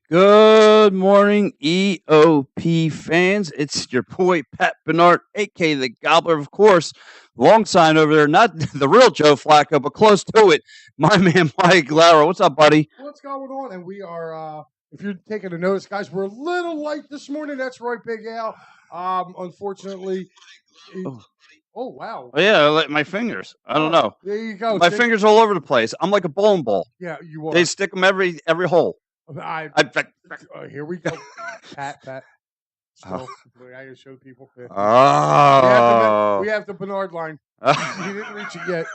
Good morning, EOP fans. It's your boy, Pat Bernard, a.k.a. the Gobbler, of course. Long sign over there, not the real Joe Flacco, but close to it. My man, Mike Lauer. What's up, buddy? What's going on? And we are, if you're taking a notice, guys, we're a little light this morning. That's right, Big Al. Unfortunately. Oh, wow. Oh, yeah, my fingers. I don't know. There you go. My fingers all over the place. I'm like a bowling ball. Yeah, you are. They stick them every hole. Here we go. Pat. So, I gotta show people. Oh. We have the Bernard line. He didn't reach it yet.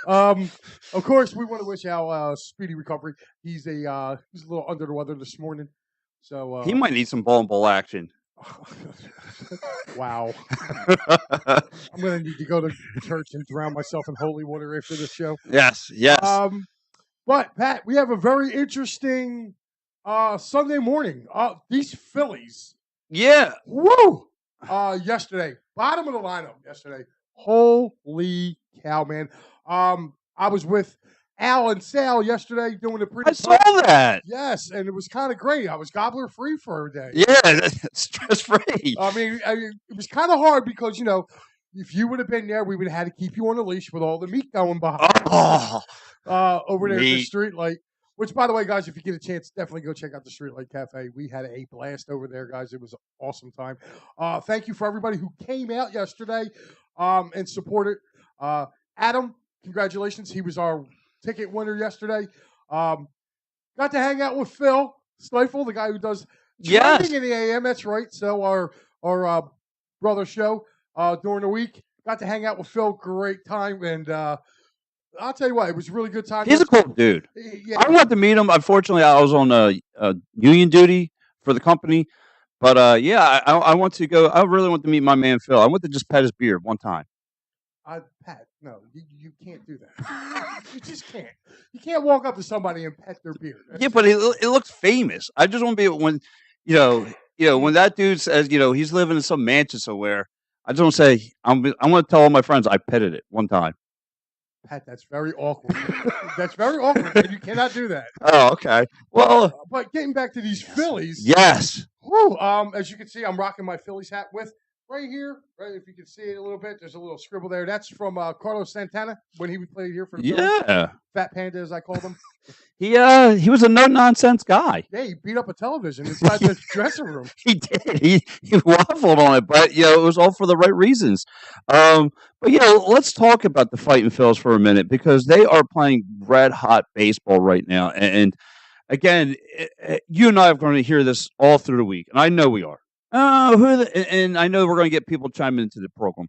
Of course, we want to wish Al speedy recovery. He's a little under the weather this morning, so he might need some bowling ball action. Wow. I'm gonna need to go to church and drown myself in holy water after this show. Yes. But Pat, we have a very interesting Sunday morning. These Phillies. Yeah. Woo! Yesterday, bottom of the lineup yesterday. Holy cow, man. I was with Al and Sal yesterday doing a pretty. I saw that. Yes, and it was kind of great. I was gobbler free for a day. Yeah, stress free. I mean, it was kind of hard because, you know, if you would have been there, we would have had to keep you on the leash with all the meat going behind. Over there at the Streetlight. Which, by the way, guys, if you get a chance, definitely go check out the Streetlight Cafe. We had a blast over there, guys. It was an awesome time. Thank you for everybody who came out yesterday and supported. Adam, congratulations. He was our ticket winner yesterday. Got to hang out with Phil Stifle, the guy who does trending in the AM. That's right. So our brother show during the week. Got to hang out with Phil. Great time. And I'll tell you what, it was a really good time. He's a cool dude. Yeah. I wanted to meet him. Unfortunately, I was on union duty for the company. But, I want to go. I really want to meet my man, Phil. I went to just pet his beard one time. Pat, no, you can't do that. You just can't. You can't walk up to somebody and pet their beard. But it looks famous. I just want to be when, when that dude says, he's living in some mansion somewhere. I just want to say, I want to tell all my friends I petted it one time. Pat, that's very awkward. That's very awkward. You cannot do that. Oh, okay. Well, but getting back to these Phillies. Yes. Woo, as you can see, I'm rocking my Phillies hat with right here. Right, if you can see it a little bit, there's a little scribble there. That's from Carlos Santana when he played here for the Phillies. Fat Panda, as I called him. He was a no nonsense guy. Yeah, he beat up a television inside the dressing room. He did. He waffled on it, but it was all for the right reasons. But let's talk about the Fighting Phils for a minute because they are playing red hot baseball right now. And again, you and I are going to hear this all through the week, and I know we are. And I know we're going to get people chiming into the program.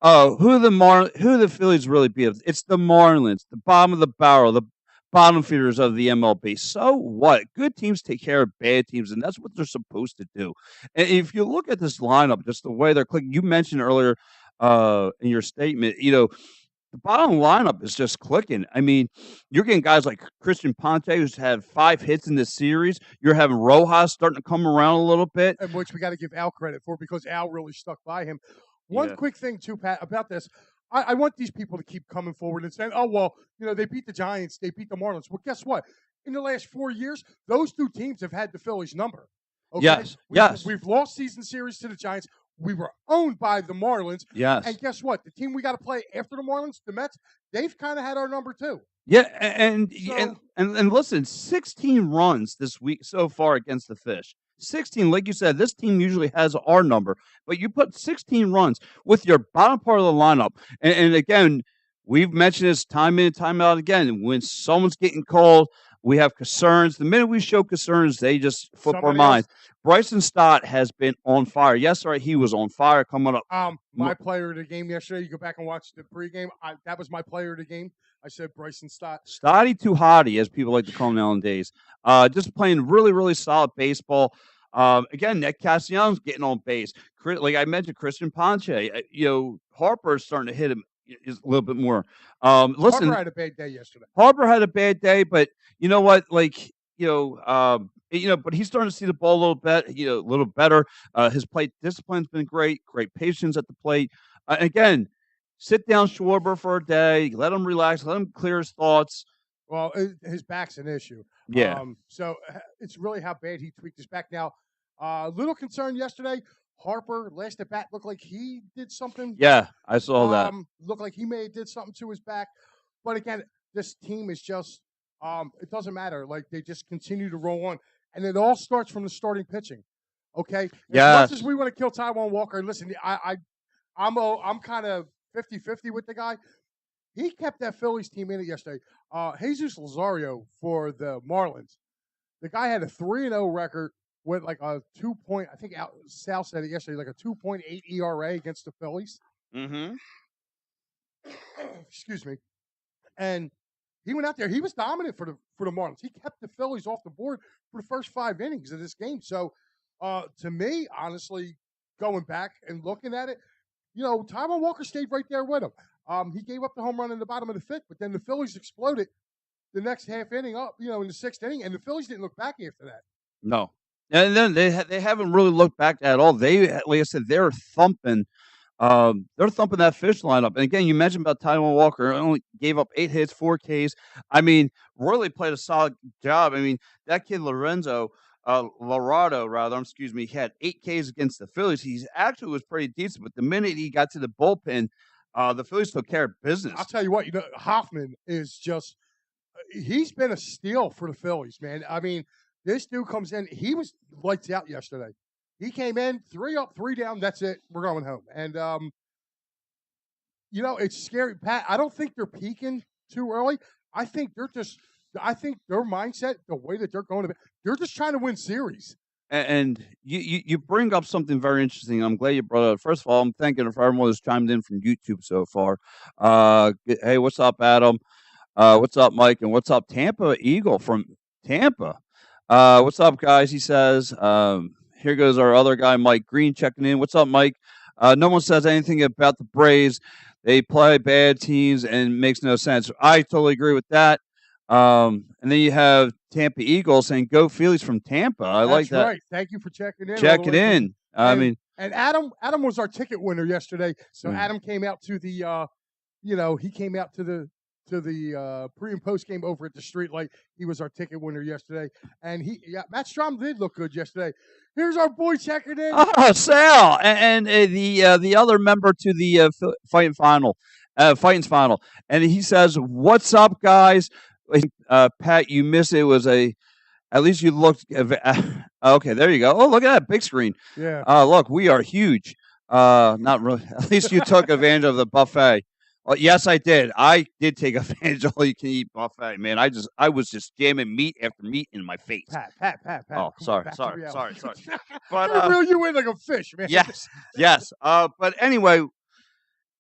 Who the Phillies really be? It's the Marlins, the bottom of the barrel, the bottom feeders of the MLB. So what? Good teams take care of bad teams, and that's what they're supposed to do. And if you look at this lineup, just the way they're clicking, you mentioned earlier in your statement, the bottom lineup is just clicking. I mean, you're getting guys like Christian Ponte, who's had 5 hits in this series. You're having Rojas starting to come around a little bit. And which we got to give Al credit for because Al really stuck by him. One quick thing, too, Pat, about this. I want these people to keep coming forward and saying, oh, well, they beat the Giants. They beat the Marlins. Well, guess what? In the last 4 years, those two teams have had the Phillies number. Okay? Yes. We've lost season series to the Giants. We were owned by the Marlins. Yes. And guess what? The team we got to play after the Marlins, the Mets, they've kind of had our number too. Yeah, and listen, 16 runs this week so far against the Fish. 16, like you said, this team usually has our number, but you put 16 runs with your bottom part of the lineup. And again, we've mentioned this time in and time out again. When someone's getting called We have concerns. The minute we show concerns, they just flip our Somebody minds. else. Bryson Stott has been on fire. Yes, right, he was on fire coming up. My player of the game yesterday. You go back and watch the pregame. That was my player of the game. I said Bryson Stott. Stotty too hotty, as people like to call him nowadays. Just playing really, really solid baseball. Again, Nick Castellanos getting on base. Like I mentioned, Christian Ponche. Harper's starting to hit him is a little bit more. Listen, Harper had a bad day yesterday. Harper had a bad day, but you know what? Like but he's starting to see the ball a little bit, a little better. His plate discipline's been great. Great patience at the plate. Again, sit down Schwarber for a day. Let him relax. Let him clear his thoughts. Well, his back's an issue. Yeah. So it's really how bad he tweaked his back. Now, little concern yesterday. Harper, last at bat, looked like he did something. Yeah, I saw that. Looked like he may have did something to his back. But again, this team is just it doesn't matter. Like they just continue to roll on. And it all starts from the starting pitching. Okay? Yes. As much as we want to kill Taijuan Walker, listen, I'm kind of 50-50 with the guy. He kept that Phillies team in it yesterday. Jesus Lazario for the Marlins. The guy had a 3-0 record with like a 2 point. I think Sal said it yesterday, like a 2.8 ERA against the Phillies. Mm-hmm. Excuse me. And he went out there. He was dominant for the Marlins. He kept the Phillies off the board for the first 5 innings of this game. So, to me, honestly, going back and looking at it, Taijuan Walker stayed right there with him. He gave up the home run in the bottom of the 5th, but then the Phillies exploded the next half inning up, in the 6th inning, and the Phillies didn't look back after that. No. And then they haven't really looked back at all. They, like I said, they're thumping that fish lineup. And again, you mentioned about Taijuan Walker, only gave up 8 hits, 4 Ks. I mean, really played a solid job. I mean, that kid Lorado, he had 8 Ks against the Phillies. He actually was pretty decent, but the minute he got to the bullpen, the Phillies took care of business. I'll tell you what, Hoffman is just he's been a steal for the Phillies, man. I mean, this dude comes in, he was lights out yesterday. He came in 3 up, 3 down. That's it. We're going home. And it's scary, Pat. I don't think they're peaking too early. I think their mindset, the way that they're going to be, they're just trying to win series. And you bring up something very interesting. I'm glad you brought it up. First of all, I'm thanking for everyone who's chimed in from YouTube so far. Hey, what's up, Adam? What's up, Mike? And what's up, Tampa Eagle from Tampa? What's up, guys? He says, here goes our other guy, Mike Green, checking in. What's up, Mike? No one says anything about the Braves. They play bad teams and makes no sense. I totally agree with that. And then you have Tampa Eagles saying, "Go Phillies" from Tampa. I like that. Right. Thank you for checking in. Checking in. And Adam was our ticket winner yesterday. So Adam came out to the, he came out to the pre and post game over at the street light. He was our ticket winner yesterday, and Matt Strom did look good yesterday. Here's our boy checking in. Oh, Sal, and the other member to the Fighting's final, and he says, "What's up, guys?" Pat, you missed it. Was at least you looked. Okay, there you go. Oh, look at that big screen. Yeah. Look, we are huge. Not really. At least you took advantage of the buffet. Well, yes, I did. I did take advantage of all you can eat buffet, man. I was just jamming meat after meat in my face. Pat. Oh, sorry. But I'm gonna reel you in like a fish, man. Yes. But anyway,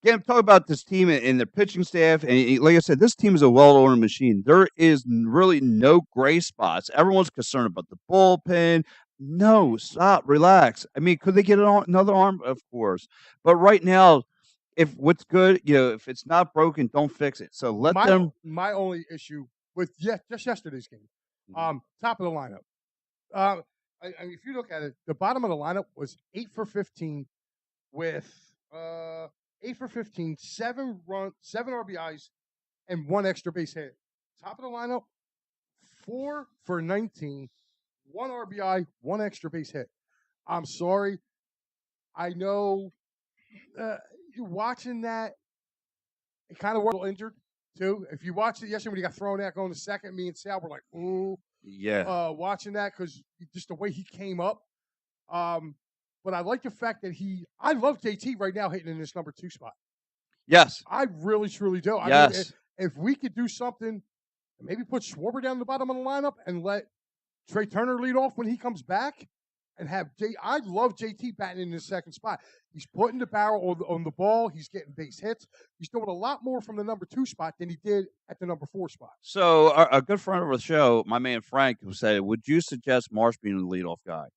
again, talk about this team and their pitching staff. And like I said, this team is a well-oiled machine. There is really no gray spots. Everyone's concerned about the bullpen. No, stop, relax. I mean, could they get another arm? Of course. But right now, if what's good, if it's not broken, don't fix it. So let them. My only issue with just yesterday's game, top of the lineup. If you look at it, the bottom of the lineup was 8 for 15 with 8 for 15, 7 RBIs, and 1 extra base hit. Top of the lineup, 4 for 19, 1 RBI, 1 extra base hit. I'm sorry. I know you're watching that. It kind of was a little injured, too. If you watched it yesterday when he got thrown out going to second, me and Sal were like, ooh. Yeah. Watching that because just the way he came up. But I like the fact that I love JT right now hitting in this number 2 spot. Yes. I really, truly do. Yes. I mean, if we could do something, maybe put Schwarber down the bottom of the lineup and let Trey Turner lead off when he comes back, and have I love JT batting in his second spot. He's putting the barrel on the ball. He's getting base hits. He's doing a lot more from the number 2 spot than he did at the number 4 spot. So a good friend of the show, my man Frank, who said, "Would you suggest Marsh being the leadoff guy?"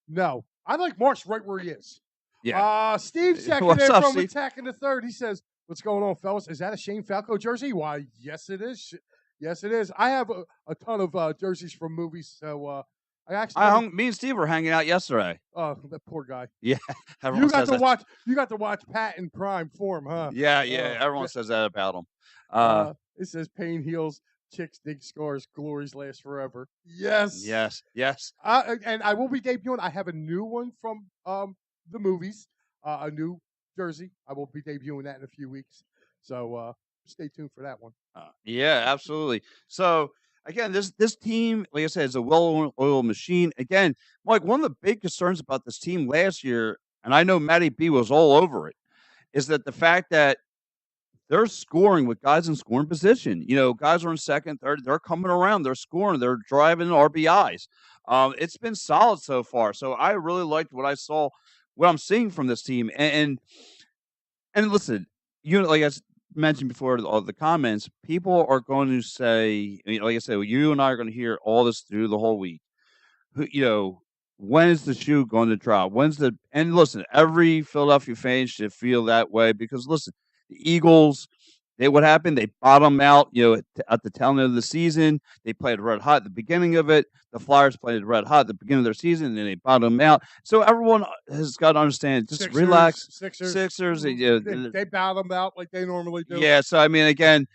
No, I like Marsh right where he is. Yeah. Steve's checking in from Attack in the Third. He says, "What's going on, fellas? Is that a Shane Falco jersey?" Why, yes, it is. Yes, it is. I have a ton of jerseys from movies, so I actually. Me and Steve were hanging out yesterday. Oh, that poor guy. Yeah, you got to watch. You got to watch Pat in prime form, huh? Yeah. Everyone says that about him. It says pain heals, chicks dig scars, glories last forever. Yes. And I will be debuting. I have a new one from the movies, a new jersey. I will be debuting that in a few weeks. So stay tuned for that one. Yeah, absolutely. So again, this team, like I said, is a well-oiled machine. Again, Mike, one of the big concerns about this team last year, and I know Matty B was all over it, is that the fact that they're scoring with guys in scoring position. Guys are in second, third. They're coming around. They're scoring. They're driving RBIs. It's been solid so far. So I really liked what I saw, what I'm seeing from this team. And listen, like I mentioned before, all the comments, people are going to say, like I said, you and I are going to hear all this through the whole week. When is the shoe going to drop? And listen, every Philadelphia fan should feel that way because listen, the Eagles, what happened? They bottomed out, at the tail end of the season. They played red hot at the beginning of it. The Flyers played red hot at the beginning of their season, and then they bottomed out. So everyone has got to understand, just relax. Sixers, they bottomed out like they normally do. Yeah, so I mean, again,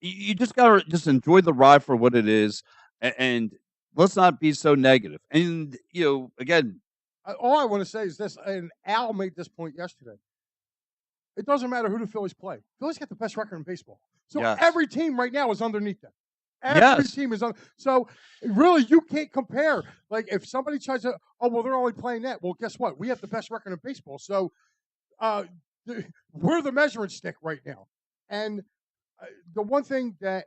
you just got to just enjoy the ride for what it is, and let's not be so negative. And again, all I want to say is this, and Al made this point yesterday. It doesn't matter who the Phillies play. Phillies got the best record in baseball. So every team right now is underneath them. Every team is on. So really, you can't compare. Like if somebody tries to, they're only playing that. Well, guess what? We have the best record in baseball. So we're the measuring stick right now. And the one thing that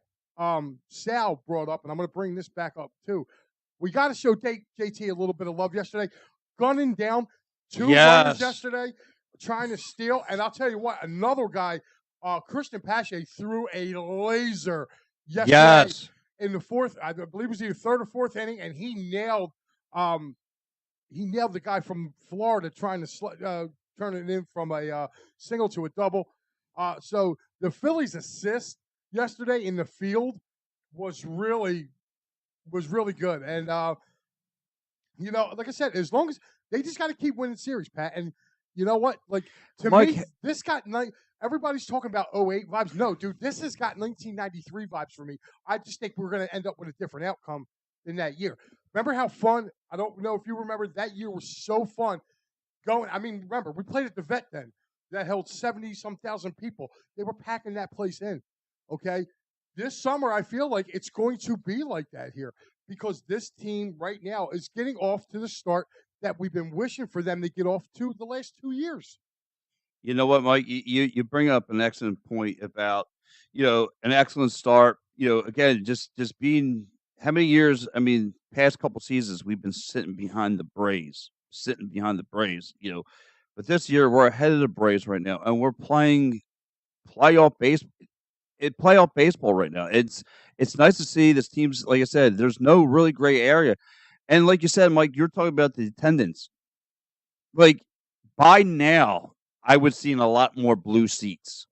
Sal brought up, and I'm going to bring this back up too. We got to show JT a little bit of love yesterday. Gunning down 2 runners yesterday, trying to steal. And I'll tell you what, another guy, Christian Pache, threw a laser yesterday in the fourth. I believe it was either third or fourth inning, and he nailed the guy from Florida trying to turn it in from a single to a double. So the Phillies' assist yesterday in the field was really good. And like I said, as long as they just got to keep winning series, Pat. And you know what? Like to Mike, me, this got everybody's talking about 08 vibes. No, dude, this has got 1993 vibes for me. I just think we're going to end up with a different outcome than that year. Remember how fun? I don't know if you remember that year was so fun going. I mean, remember we played at the Vet then that held 70-some thousand people. They were packing that place in. Okay, this summer I feel like it's going to be like that here because this team right now is getting off to the start that we've been wishing for them to get off to the last 2 years. You know what, Mike? You bring up an excellent point about, an excellent start. Again, just being how many years? I mean, past couple seasons we've been sitting behind the Braves. But this year we're ahead of the Braves right now, and we're playing playoff baseball right now. It's nice to see this team's, like I said, there's no really gray area. And like you said, Mike, you're talking about the attendance. Like, by now, I would see a lot more blue seats.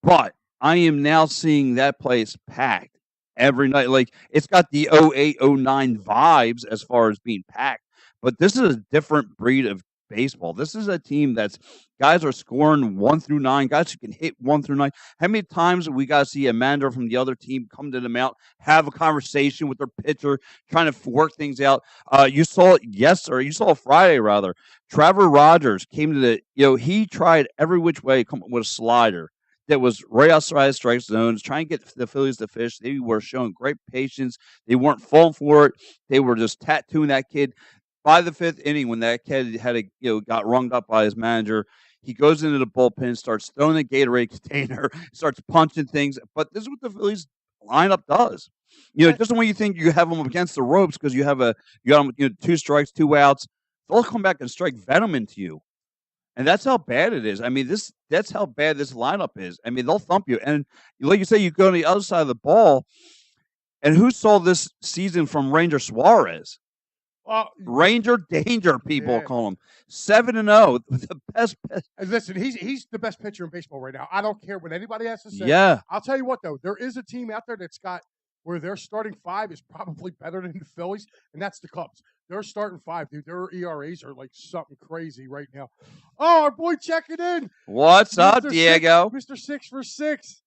But I am now seeing that place packed every night. Like, it's got the 08, 09 vibes as far as being packed. But this is a different breed of baseball. This is a team that's guys are scoring 1 through 9. Guys who can hit 1 through 9. How many times we got to see a manager from the other team come to the mound, have a conversation with their pitcher, trying to work things out? You saw it you saw Friday rather. Trevor Rogers came to he tried every which way to come up with a slider that was right outside the strike zones, trying to get the Phillies to fish. They were showing great patience. They weren't falling for it. They were just tattooing that kid. By the 5th inning, when that kid got rung up by his manager, He goes into the bullpen, starts throwing the Gatorade container, starts punching things. But this is what the Phillies lineup does. Just when you think you have them against the ropes because you got them, 2 strikes, 2 outs, they'll come back and strike venom into you. And that's how bad it is. I mean, that's how bad this lineup is. I mean, they'll thump you. And like you say, you go on the other side of the ball. And who saw this season from Ranger Suarez? Ranger Danger, people call him 7-0, the best. Listen, he's the best pitcher in baseball right now. I don't care what anybody has to say. Yeah, I'll tell you what though, there is a team out there that's got where their starting 5 is probably better than the Phillies, and that's the Cubs. Their starting 5, dude, their ERAs are like something crazy right now. Oh, our boy checking in. What's up, Diego? Mr. 6 for 6.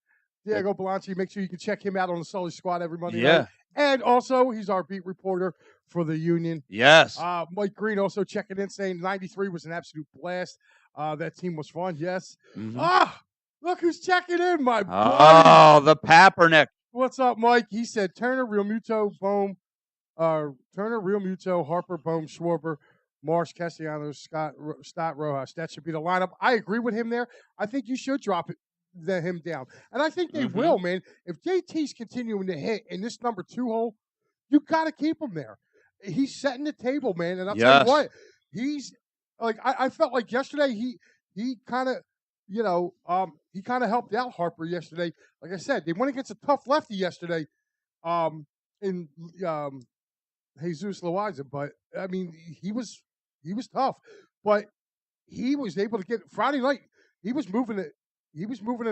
Diego Belanci. Make sure you can check him out on the Sully Squad every Monday night. And also, he's our beat reporter for the Union. Yes. Mike Green also checking in, saying 93 was an absolute blast. That team was fun. Yes. Mm-hmm. Look who's checking in, my boy. Oh, the Papernick. What's up, Mike? He said Turner, Realmuto, Bohm, Harper, Bohm, Schwarber, Marsh, Castellanos, Stott, Rojas. That should be the lineup. I agree with him there. I think you should drop him down. And I think they will, man. If JT's continuing to hit in this number 2 hole, you got to keep him there. He's setting the table, man. And I'll tell you what, he's like, I felt like yesterday he kind of, he kind of helped out Harper yesterday. Like I said, they went against a tough lefty yesterday in Jesus Loaiza. But, I mean, he was tough. But he was able to get Friday night. He was moving it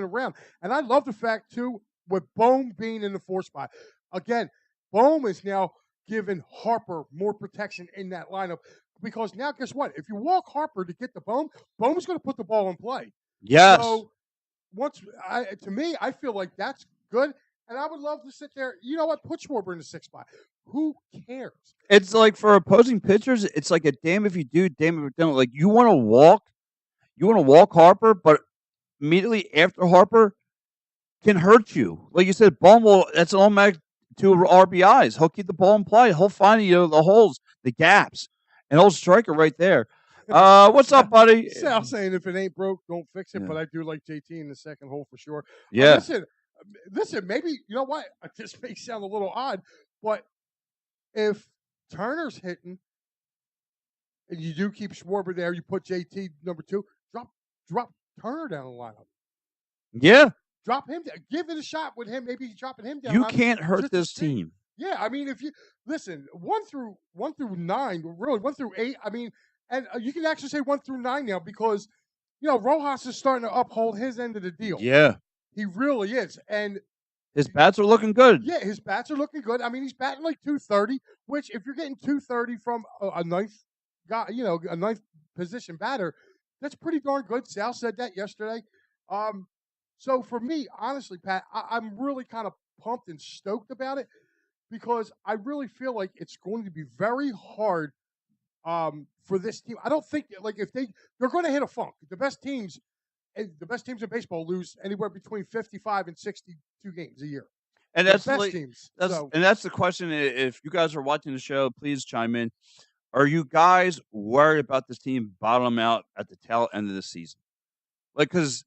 around. And I love the fact, too, with Bohm being in the 4 spot. Again, Bohm is now giving Harper more protection in that lineup because now, guess what? If you walk Harper to get the Bohm, Bohm's going to put the ball in play. Yes. So, to me, I feel like that's good. And I would love to sit there. You know what? Put Schwarber in the 6th spot. Who cares? It's like for opposing pitchers, it's like a damn if you do, damn if you don't. Like you want to walk Harper, but immediately after Harper can hurt you. Like you said, Bohm that's an automatic 2 RBIs. He'll keep the ball in play. He'll find the holes, the gaps, and he'll strike it right there. What's up, buddy? Sal saying if it ain't broke, don't fix it. Yeah. But I do like JT in the 2nd hole for sure. Yeah. Listen. Maybe you know what? This may sound a little odd, but if Turner's hitting and you do keep Schwarber there, you put JT number 2. Drop Turner down the lineup. Yeah. Drop him down. Give it a shot with him. Maybe he's dropping him down. You can't hurt this team. Yeah, I mean, if you listen, 1 through 9, really 1 through 8. I mean, and you can actually say 1 through 9 now because Rojas is starting to uphold his end of the deal. Yeah, he really is, and his bats are looking good. Yeah, his bats are looking good. I mean, he's batting like 230, which if you're getting 230 from a ninth guy, a ninth position batter, that's pretty darn good. Sal said that yesterday. So for me, honestly, Pat, I'm really kind of pumped and stoked about it because I really feel like it's going to be very hard for this team. I don't think if they're going to hit a funk. The best teams in baseball lose anywhere between 55 and 62 games a year. And that's the best teams. And that's the question. If you guys are watching the show, please chime in. Are you guys worried about this team bottoming out at the tail end of the season? Because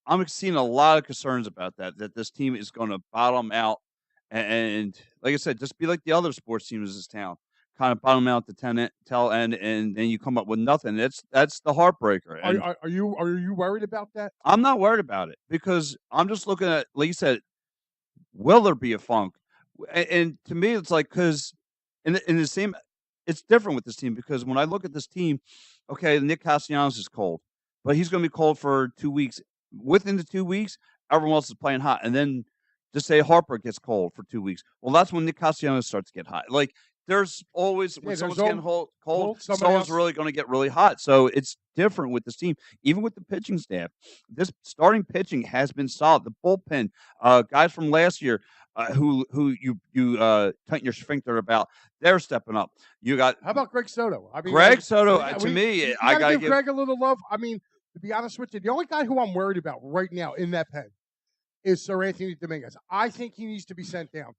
I'm seeing a lot of concerns about that this team is going to bottom out. And like I said, just be like the other sports teams in this town. Kind of bottom out the tail end, and then you come up with nothing. That's the heartbreaker. Are you worried about that? I'm not worried about it because I'm just looking at, like you said, will there be a funk? And to me, it's like because in the same, it's different with this team because when I look at this team, okay, Nick Castellanos is cold, but he's going to be cold for 2 weeks. Within the 2 weeks, everyone else is playing hot, and then just say Harper gets cold for 2 weeks. Well, that's when Nick Castellanos starts to get hot. Like. There's always when someone's getting cold, someone's really going to get really hot. So it's different with this team, even with the pitching staff. This starting pitching has been solid. The bullpen, guys from last year, who you tighten your sphincter about, they're stepping up. You got how about Greg Soto? I mean, Greg Soto. To me, I got to give Greg a little love. I mean, to be honest with you, the only guy who I'm worried about right now in that pen is Sir Anthony Dominguez. I think he needs to be sent down.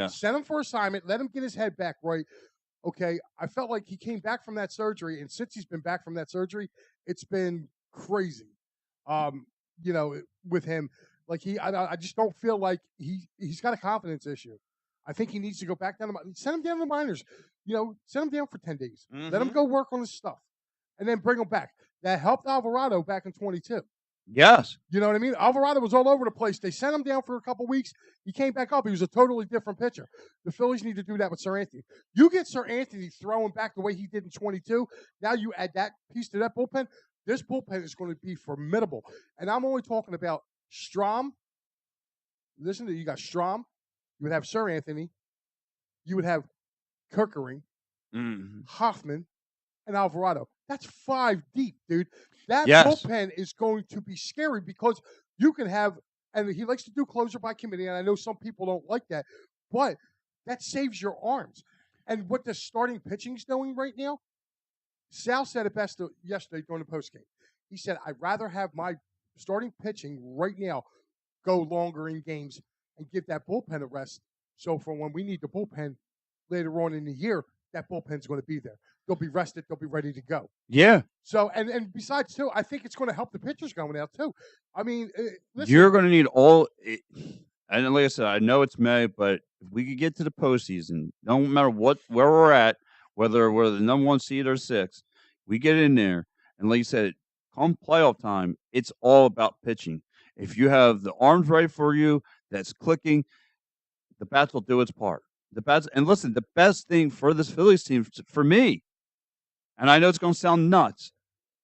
Send him for assignment. Let him get his head back right. Okay, I felt like he came back from that surgery, and since he's been back from that surgery, it's been crazy. With him, like I just don't feel like he's got a confidence issue. I think he needs to go back down. Send him down to the minors. Send him down for 10 days. Let him go work on his stuff, and then bring him back. That helped Alvarado back in 22. Yes. You know what I mean? Alvarado was all over the place. They sent him down for a couple weeks. He came back up. He was a totally different pitcher. The Phillies need to do that with Sir Anthony. You get Sir Anthony throwing back the way he did in 22. Now you add that piece to that bullpen. This bullpen is going to be formidable. And I'm only talking about Strom. Listen to you got Strom. You would have Sir Anthony. You would have Kirkering, Hoffman, and Alvarado. That's 5 deep, dude. That bullpen is going to be scary because you can have, and he likes to do closer by committee, and I know some people don't like that, but that saves your arms. And what the starting pitching's doing right now, Sal said it best yesterday during the postgame. He said, I'd rather have my starting pitching right now go longer in games and give that bullpen a rest. So for when we need the bullpen later on in the year, that bullpen's going to be there. They'll be rested. They'll be ready to go. Yeah. So, and besides, too, I think it's going to help the pitchers going out, too. I mean, listen. You're going to need all – and like I said, I know it's May, but if we could get to the postseason, no matter where we're at, whether we're the number 1 seed or 6, we get in there. And like you said, come playoff time, it's all about pitching. If you have the arms right for you, that's clicking, the bats will do its part. The bats, and listen, the best thing for this Phillies team, for me, and I know it's going to sound nuts,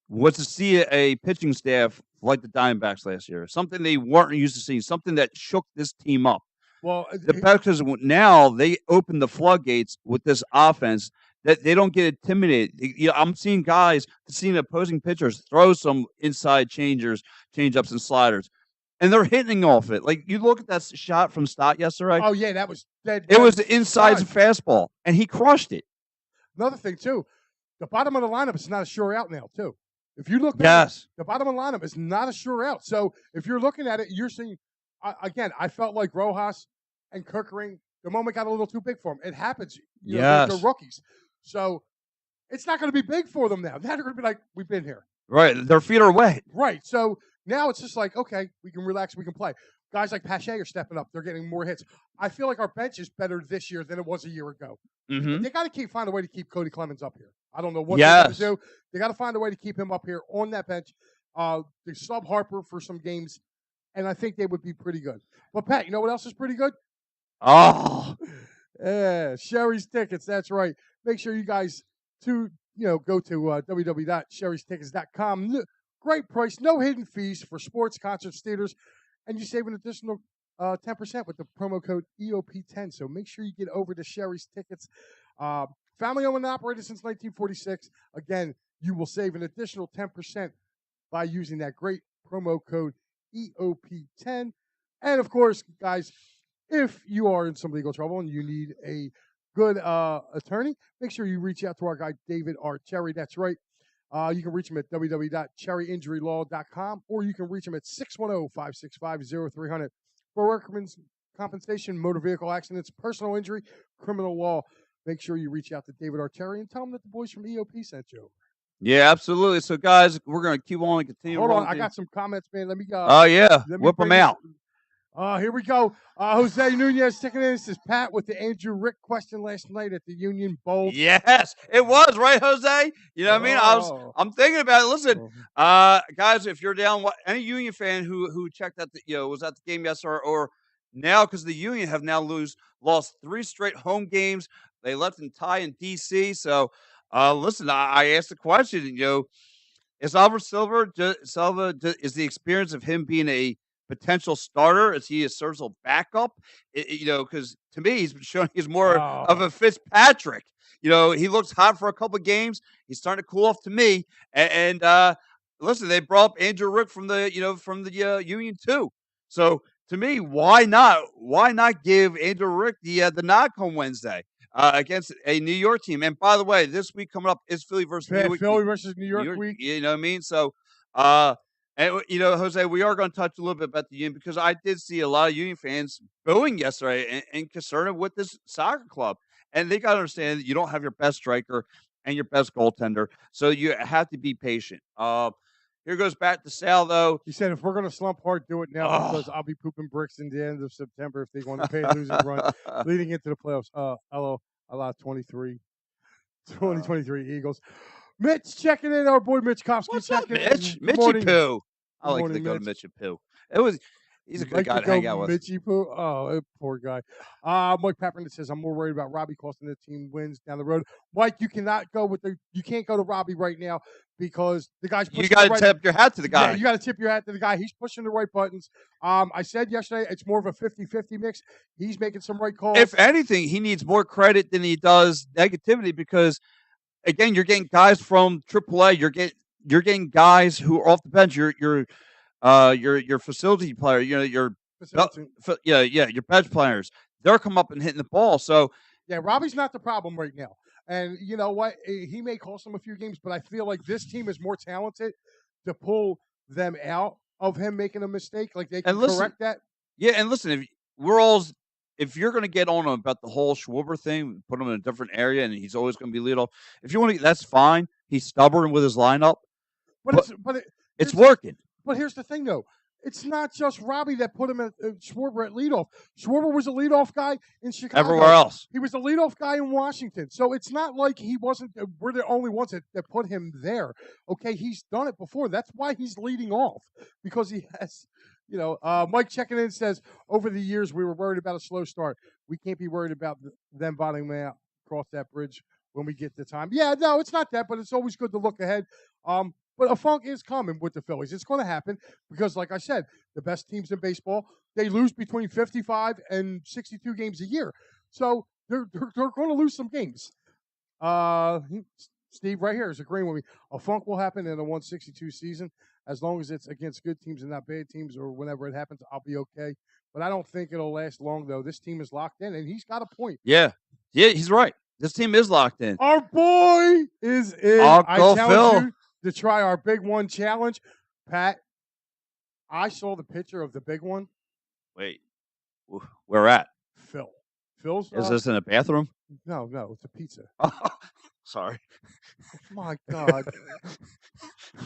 was to see a pitching staff like the Diamondbacks last year. Something they weren't used to seeing, something that shook this team up. Well, because now they open the floodgates with this offense that they don't get intimidated. I'm seeing opposing pitchers throw some inside changeups, and sliders, and they're hitting off it. Like, you look at that shot from Stott yesterday. Oh, yeah, that was dead. It was the insides of fastball, and he crushed it. Another thing, too, the bottom of the lineup is not a sure out now, too. If you look at it, the bottom of the lineup is not a sure out. So if you're looking at it, you're seeing, again, I felt like Rojas and Kirkering, the moment got a little too big for them. It happens. They're rookies. So it's not going to be big for them now. Now they're going to be like, we've been here. Right. Their feet are wet. Right. So now it's just like, okay, we can relax, we can play. Guys like Pache are stepping up. They're getting more hits. I feel like our bench is better this year than it was a year ago. Mm-hmm. They got to find a way to keep Cody Clemens up here. I don't know what they're going to do. They got to find a way to keep him up here on that bench. They sub Harper for some games, and I think they would be pretty good. But, Pat, you know what else is pretty good? Oh. Yeah, Sherry's Tickets. That's right. Make sure you guys go to www.sherrystickets.com. Great price, no hidden fees for sports, concerts, theaters, and you save an additional 10% with the promo code EOP10. So make sure you get over to Sherry's Tickets. Family owned and operated since 1946. Again, you will save an additional 10% by using that great promo code EOP10. And of course, guys, if you are in some legal trouble and you need a good attorney, make sure you reach out to our guy, David R. Cherry. That's right. You can reach him at www.cherryinjurylaw.com, or you can reach him at 610-565-0300 for workman's compensation, motor vehicle accidents, personal injury, criminal law. Make sure you reach out to David R. Cherry and tell him that the boys from EOP sent you over. Yeah, absolutely. So, guys, we're going to keep on and continue. Hold on. I got some comments, man. Let me go. Oh, yeah. Whip them out. Here we go. Jose Nunez sticking in. This is Pat with the Andrew Rick question last night at the Union Bowl. Yes, it was, right, Jose? You know what I mean? I'm thinking about it. Listen, guys, if you're down, any Union fan who checked out was at the game yesterday or now, because the Union have now lost 3 straight home games. They left in tie in D.C. So, listen, I asked the question, is Albert Silva, is the experience of him being a potential starter? Is he a serviceable backup? Because to me, he's been showing he's more of a Fitzpatrick. He looks hot for a couple of games. He's starting to cool off to me. And listen, they brought up Andrew Rick from the Union too. So to me, why not? Why not give Andrew Rick the nod come Wednesday against a New York team? And by the way, this week coming up is Philly versus New York. Philly versus New York week. You know what I mean? So. And, Jose, we are going to touch a little bit about the Union because I did see a lot of Union fans booing yesterday and concerned with this soccer club. And they got to understand that you don't have your best striker and your best goaltender, so you have to be patient. Here goes back to Sal, though. He said, if we're going to slump hard, do it now because I'll be pooping bricks in the end of September if they go on the paid losing run leading into the playoffs. Hello, 2023 Eagles. Mitch checking in. Our boy Mitch Kopsky What's checking up, Mitch? in. Mitchy Poo. I like morning, to go to Mitch. Mitchy Poo. He's a good guy to hang out with. Mitchy Poo. Oh, poor guy. Mike Pepperton says, I'm more worried about Robbie costing the team wins down the road. Mike, you can't go to Robbie right now because the guy's pushing. You got to tip your hat to the guy. Yeah, you got to tip your hat to the guy. He's pushing the right buttons. I said yesterday it's more of a 50-50 mix. He's making some right calls. If anything, he needs more credit than he does negativity because, again, you're getting guys from AAA. You're getting guys who are off the bench. Your facility player. Your your bench players. They're come up and hitting the ball. So yeah, Robbie's not the problem right now. And you know what? He may cost them a few games, but I feel like this team is more talented to pull them out of him making a mistake. Like they can correct that. Yeah, and listen, if you're going to get on him about the whole Schwarber thing, put him in a different area, and he's always going to be lead off. If you want to, that's fine. He's stubborn with his lineup, but it's working. But here's the thing, though. It's not just Robbie that put him at Schwarber at leadoff. Schwarber was a leadoff guy in Chicago. Everywhere else. He was a leadoff guy in Washington. So it's not like he wasn't – we're the only ones that put him there. Okay, he's done it before. That's why he's leading off, because he has – Mike checking in says, over the years we were worried about a slow start. We can't be worried about them bottoming out, cross that bridge when we get the time. Yeah, no, it's not that, but it's always good to look ahead. But a funk is coming with the Phillies. It's going to happen because, like I said, the best teams in baseball, they lose between 55 and 62 games a year. So they're going to lose some games. Steve right here is agreeing with me. A funk will happen in a 162 season. As long as it's against good teams and not bad teams, or whenever it happens, I'll be okay. But I don't think it'll last long, though. This team is locked in, and he's got a point. Yeah, he's right. This team is locked in. Our boy is in. Uncle Phil. You to try our Big One challenge. Pat, I saw the picture of the Big One. Wait, where at? Phil's. Is this in a bathroom? No, it's a pizza. Oh, sorry. Oh, my God.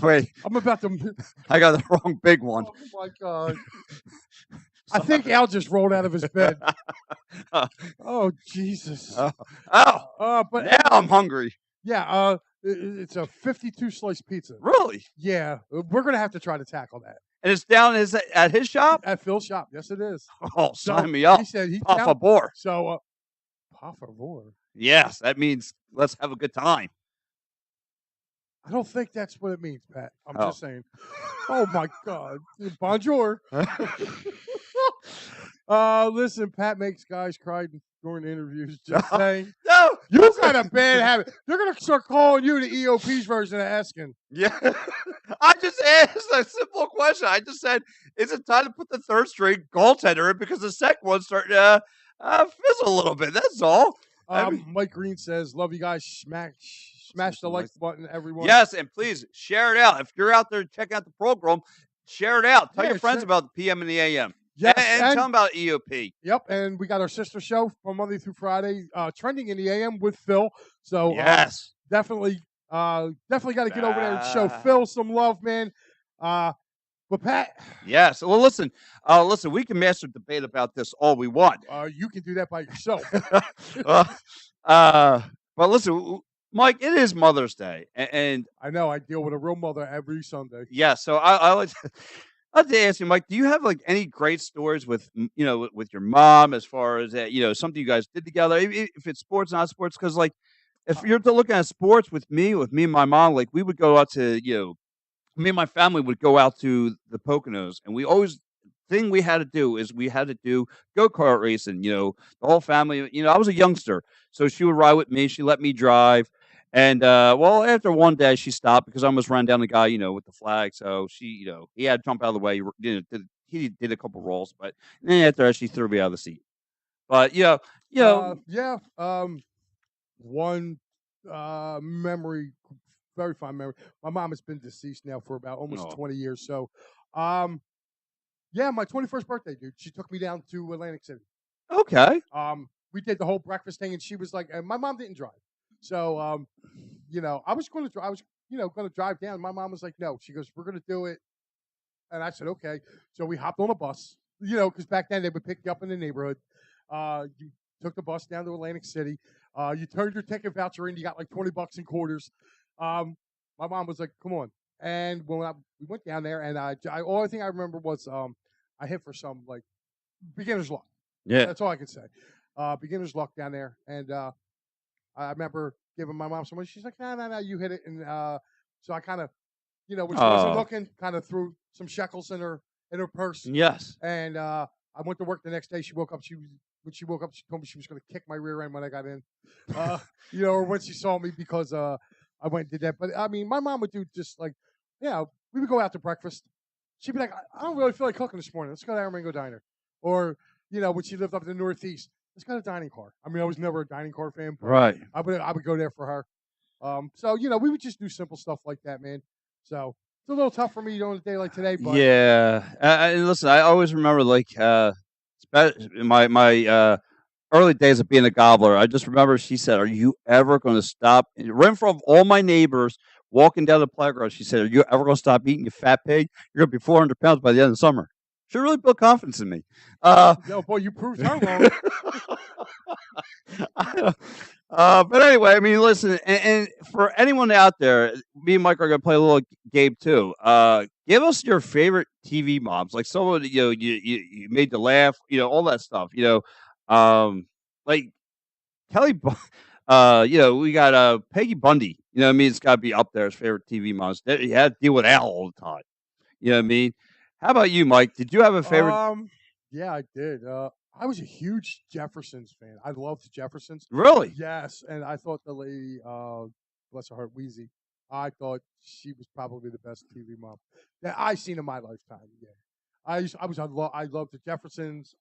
Wait. I'm about to. I got the wrong Big One. Oh, my God. I think Al just rolled out of his bed. Oh, Jesus. But now I'm hungry. Yeah, it's a 52 slice pizza. Really? Yeah, we're gonna have to try to tackle that. And it's down at his shop? At Phil's shop. Yes, it is. Oh, sign me up. He said por favor. So, por favor. Yes, that means let's have a good time. I don't think that's what it means, Pat. I'm just saying. Oh my God. Bonjour. Listen, Pat makes guys cry during interviews. Just saying. No, you got a bad habit. They're gonna start calling you the EOP's version of asking. Yeah, I just asked a simple question. I just said, "Is it time to put the third string goaltender in because the second one's starting to fizzle a little bit?" That's all. Mike Green says, "Love you guys. Smash the like button, everyone." Yes, and please share it out. If you're out there checking out the program, share it out. Tell your friends about the PM and the AM. Yes, and tell them about EOP. Yep, and we got our sister show from Monday through Friday, trending in the AM with Phil. So yes, definitely got to get over there and show Phil some love, man. But Pat, yes. Well, listen, we can master debate about this all we want. You can do that by yourself. But listen, Mike, it is Mother's Day, and I know I deal with a real mother every Sunday. Yeah, so I like. I'd like to ask you, Mike, do you have like any great stories with with your mom as far as something you guys did together, if it's sports, not sports? Because like if you're looking at sports with me and my mom, like we would go out to me and my family would go out to the Poconos, and we had to do go-kart racing. The whole family. I was a youngster, so she would ride with me. She let me drive. And, after one day, she stopped because I almost ran down the guy, with the flag. So she, he had to jump out of the way. He did a couple rolls, but then after that, she threw me out of the seat. But, one memory, very fond memory. My mom has been deceased now for about almost 20 years. So, my 21st birthday, dude, she took me down to Atlantic City. Okay. We did the whole breakfast thing, and she was like, and my mom didn't drive. So, I was going to drive. going to drive down. My mom was like, no. She goes, we're going to do it. And I said, okay. So we hopped on a bus, because back then they would pick you up in the neighborhood. You took the bus down to Atlantic City. You turned your ticket voucher in. You got like $20 in quarters. My mom was like, come on. And when we went down there, and only thing I remember was I hit for some like beginner's luck. Yeah. That's all I could say. Beginner's luck down there. And I remember giving my mom some money. She's like, no, you hit it. And so I kind of, when she wasn't looking, kind of threw some shekels in her purse. Yes. And I went to work the next day. She woke up. When she woke up, she told me she was going to kick my rear end when I got in. Or when she saw me because I went and did that. But I mean, my mom would do just like, we would go out to breakfast. She'd be like, I don't really feel like cooking this morning. Let's go to Aramingo Diner. Or, when she lived up in the Northeast, let's go to dining car. I mean, I was never a dining car fan, but Right. I would go there for her. So we would just do simple stuff like that, man. So it's a little tough for me on a day like today, but Yeah. And listen, I always remember like my early days of being a gobbler. I just remember she said, "Are you ever going to stop?" Right in front of all my neighbors walking down the playground, she said, "Are you ever going to stop eating, you fat pig? You're going to be 400 pounds by the end of the summer." She really built confidence in me. no, boy, you proved her wrong. But anyway, I mean, listen, and for anyone out there, me and Mike are going to play a little game too. Give us your favorite TV moms, like someone you made to laugh, all that stuff. Like Kelly. We got Peggy Bundy. You know what I mean? It's got to be up there as favorite TV moms. You had to deal with Al all the time. You know what I mean? How about you, Mike? Did you have a favorite? Yeah, I did. I was a huge Jeffersons fan. I loved the Jeffersons. Really? Yes, and I thought the lady, bless her heart, Wheezy, I thought she was probably the best TV mom that I seen in my lifetime. Yeah, I loved the Jeffersons.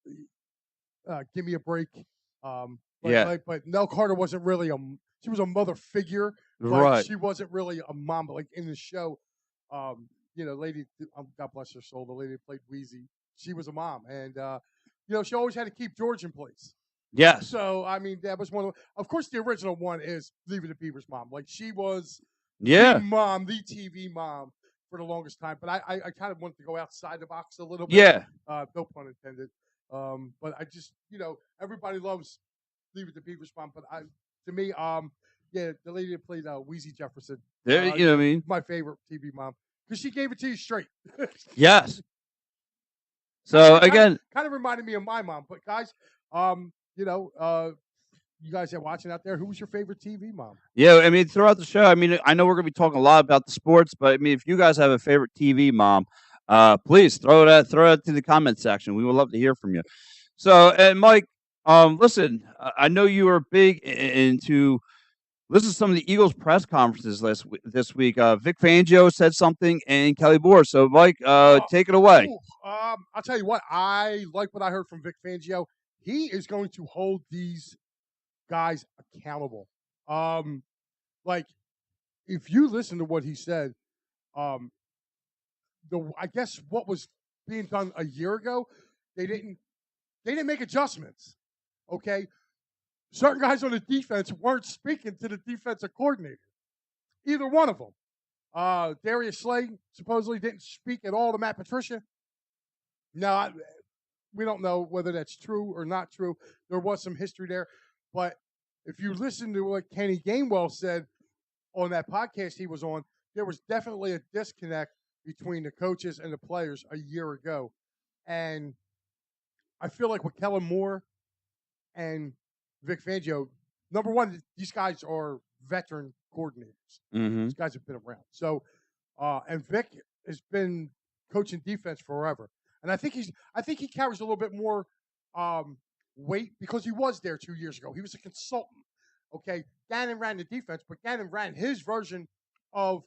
Give me a break. Yeah. But Nell Carter wasn't really she was a mother figure, but Right. she wasn't really a mom. But like in the show, lady, God bless her soul, the lady that played Wheezy, she was a mom, and she always had to keep George in place. Yes. So I mean, that was one of course, the original one is Leave It to Beaver's mom. Like she was Yeah. the mom, the TV mom for the longest time. But I kind of wanted to go outside the box a little bit. Yeah. No pun intended. But I just, everybody loves Leave It to Beaver's mom. But to me, the lady that played Wheezy Jefferson, There, you know what I mean? my favorite TV mom because she gave it to you straight. Yes. So again, kind of reminded me of my mom. But guys, you guys that are watching out there, who was your favorite TV mom? Yeah, I mean, throughout the show, I mean, I know we're going to be talking a lot about the sports, but I mean, if you guys have a favorite TV mom, please throw it to the comment section. We would love to hear from you. So, and Mike, listen, I know you were big into listen to some of the Eagles press conferences this week. Vic Fangio said something, and Kelly Moore. So, Mike, take it away. I'll tell you what. I like what I heard from Vic Fangio. He is going to hold these guys accountable. Like if you listen to what he said, I guess what was being done a year ago, they didn't make adjustments. Okay, certain guys on the defense weren't speaking to the defensive coordinator, either one of them. Darius Slay supposedly didn't speak at all to Matt Patricia. Now, we don't know whether that's true or not true. There was some history there. But if you listen to what Kenny Gainwell said on that podcast he was on, there was definitely a disconnect between the coaches and the players a year ago. And I feel like with Kellen Moore and Vic Fangio, number one, these guys are veteran coordinators. Mm-hmm. These guys have been around. So, and Vic has been coaching defense forever. And I think he carries a little bit more weight because he was there 2 years ago. He was a consultant. Okay, Gannon ran the defense, but Gannon ran his version of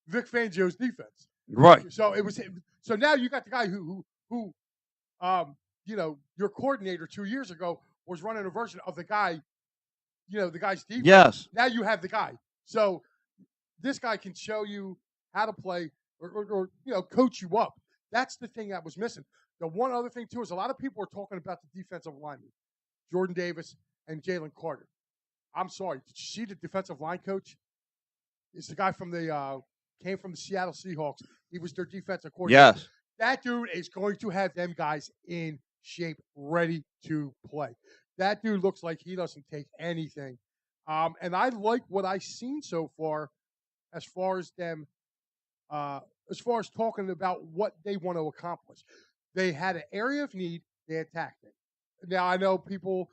Vic Fangio's defense. Right. So it was. So now you got the guy who your coordinator 2 years ago was running a version of the guy, the guy's defense. Yes. Now you have the guy. So this guy can show you how to play or coach you up. That's the thing that was missing. The one other thing, too, is a lot of people are talking about the defensive linemen, Jordan Davis and Jalen Carter. I'm sorry. Did you see the defensive line coach? It's the guy from the came from the Seattle Seahawks. He was their defensive coordinator. Yes. That dude is going to have them guys in shape, ready to play. That dude looks like he doesn't take anything. And I like what I've seen so far as them, as far as talking about what they want to accomplish. They had an area of need, they attacked it. Now, I know people,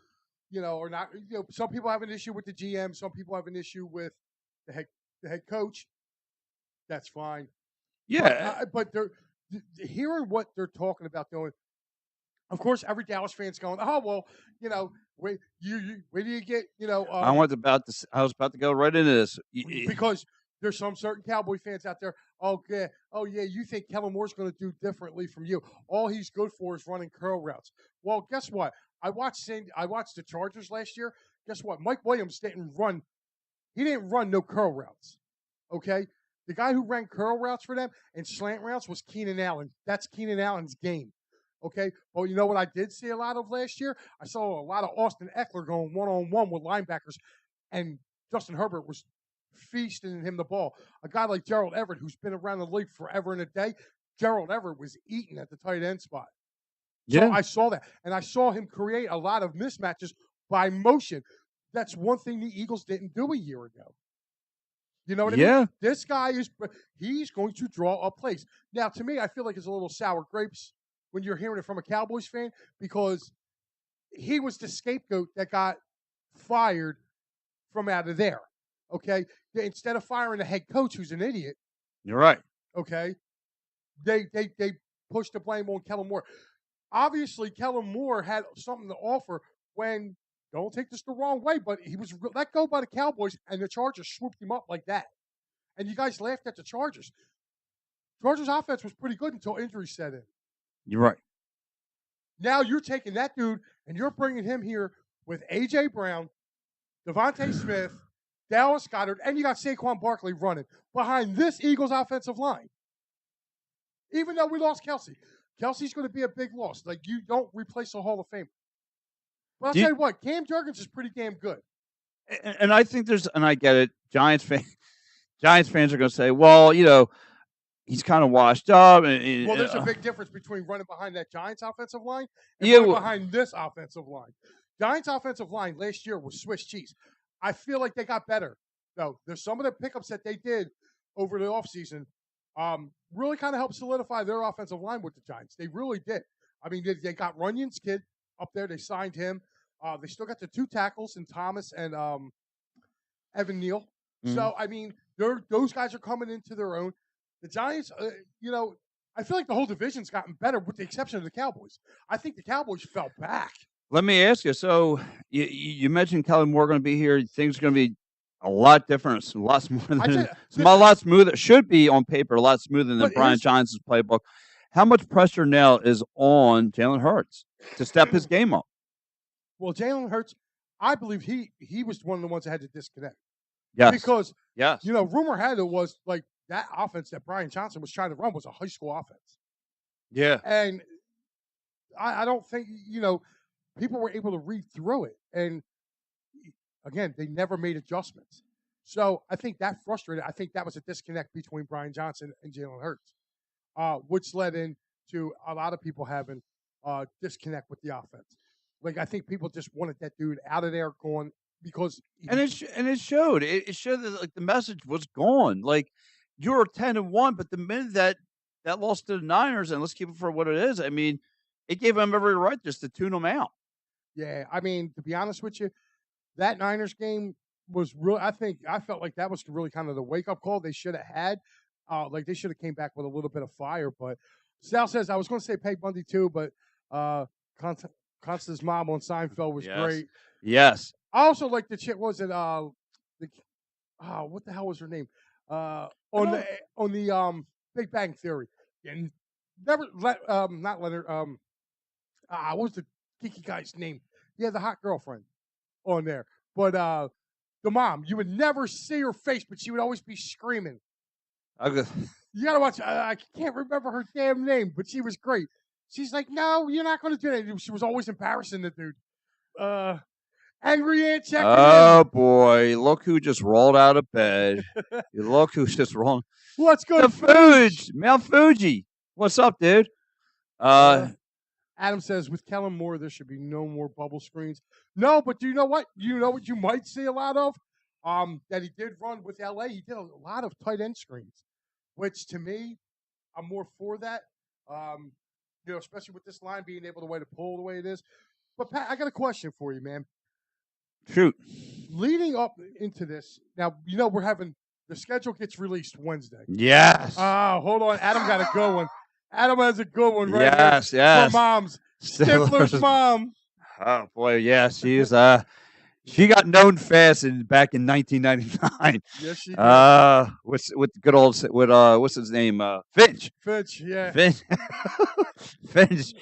are not, some people have an issue with the GM, some people have an issue with the head coach. That's fine. Yeah. But they're hearing what they're talking about doing. Of course, every Dallas fan's going, "Oh well, where do you get I was about to go right into this because there's some certain Cowboy fans out there. Oh yeah, you think Kellen Moore's going to do differently from you? All he's good for is running curl routes. Well, guess what? I watched the Chargers last year. Guess what? Mike Williams didn't run. He didn't run no curl routes. Okay, the guy who ran curl routes for them and slant routes was Keenan Allen. That's Keenan Allen's game. Okay, well, you know what I did see a lot of last year? I saw a lot of Austin Eckler going one-on-one with linebackers, and Justin Herbert was feasting him the ball. A guy like Gerald Everett, who's been around the league forever and a day, Gerald Everett was eating at the tight end spot. So I saw that, and I saw him create a lot of mismatches by motion. That's one thing the Eagles didn't do a year ago. You know what I mean? This guy he's going to draw up plays. Now, to me, I feel like it's a little sour grapes when you're hearing it from a Cowboys fan because he was the scapegoat that got fired from out of there. Okay, instead of firing the head coach who's an idiot, you're right. Okay, they pushed the blame on Kellen Moore. Obviously, Kellen Moore had something to offer when. Don't take this the wrong way, but he was let go by the Cowboys, and the Chargers swooped him up like that. And you guys laughed at the Chargers. Chargers' offense was pretty good until injuries set in. You're right. Now you're taking that dude and you're bringing him here with A.J. Brown, Devontae Smith, Dallas Goedert, and you got Saquon Barkley running behind this Eagles offensive line. Even though we lost Kelsey. Kelsey's going to be a big loss. Like, you don't replace a Hall of Famer. But I'll tell you what, Cam Jurgens is pretty damn good. And I think and I get it, Giants fans are going to say, well, he's kind of washed up. Well, there's a big difference between running behind that Giants offensive line and running behind this offensive line. Giants offensive line last year was Swiss cheese. I feel like they got better, though. There's some of the pickups that they did over the offseason really kind of helped solidify their offensive line with the Giants. They really did. I mean, they got Runyon's kid up there. They signed him. They still got the two tackles in Thomas and Evan Neal. Mm-hmm. So, I mean, those guys are coming into their own. The Giants, I feel like the whole division's gotten better with the exception of the Cowboys. I think the Cowboys fell back. Let me ask you. So, you mentioned Kellen Moore going to be here. Things are going to be a lot different. It's a lot smoother. A lot smoother. Should be on paper a lot smoother than Brian Johnson's playbook. How much pressure now is on Jalen Hurts to step his game up? Well, Jalen Hurts, I believe he was one of the ones that had to disconnect. Yes. Because, rumor had it was like that offense that Brian Johnson was trying to run was a high school offense. Yeah. And I don't think, people were able to read through it. And, again, they never made adjustments. So I think that frustrated. I think that was a disconnect between Brian Johnson and Jalen Hurts, which led into a lot of people having disconnect with the offense. Like, I think people just wanted that dude out of there going because it showed. It showed that like the message was gone. Like, you're 10-1, but the minute that lost to the Niners, and let's keep it for what it is. I mean, it gave them every right just to tune them out. Yeah, I mean, to be honest with you, that Niners game was real. I felt like that was really kind of the wake up call they should have had. Like they should have came back with a little bit of fire. But Sal says I was going to say Peg Bundy too, but Constance's mom on Seinfeld was great. Yes. I also like the chick. Was it what the hell was her name? On the Big Bang Theory. And never not Leonard. What was the geeky guy's name? Yeah, the hot girlfriend on there. But the mom, you would never see her face, but she would always be screaming. You gotta watch. I can't remember her damn name, but she was great. She's like, no, you're not going to do that. She was always embarrassing the dude. Angry Ant checking Oh boy! Look who just rolled out of bed. Look who's just rolling. What's good, The Fuge? Mount Fuji. What's up, dude? Adam says, with Kellen Moore, there should be no more bubble screens. No, but do you know what? You know what you might see a lot of? That he did run with LA. He did a lot of tight end screens, which to me, I'm more for that. Especially with this line being able to pull the way it is. But Pat, I got a question for you, man. Shoot. Leading up into this, now we're having the schedule gets released Wednesday. Yes. Hold on, Adam got a good one. Adam has a good one right yes, here. Yes, For moms. Stifler's mom. Oh boy, yeah, she's she got known fast back in 1999. Yes, she did. With good old what's his name? Finch. Finch, yeah. Finch. Finch.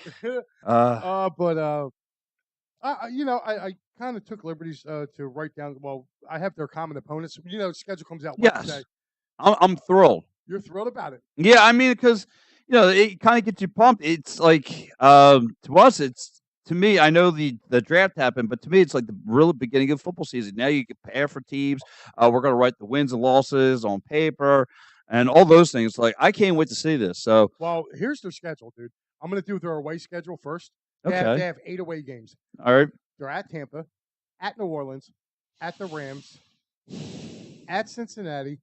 I kind of took liberties to write down. Well, I have their common opponents. Schedule comes out Wednesday. Yes, I'm thrilled. You're thrilled about it. Yeah, I mean, because it kind of gets you pumped. It's like to us, to me, I know the draft happened, but to me, it's like the real beginning of football season. Now you can prepare for teams. We're going to write the wins and losses on paper and all those things. Like, I can't wait to see this. So, well, here's their schedule, dude. I'm going to do their away schedule first. They have 8 away games. All right. They're at Tampa, at New Orleans, at the Rams, at Cincinnati,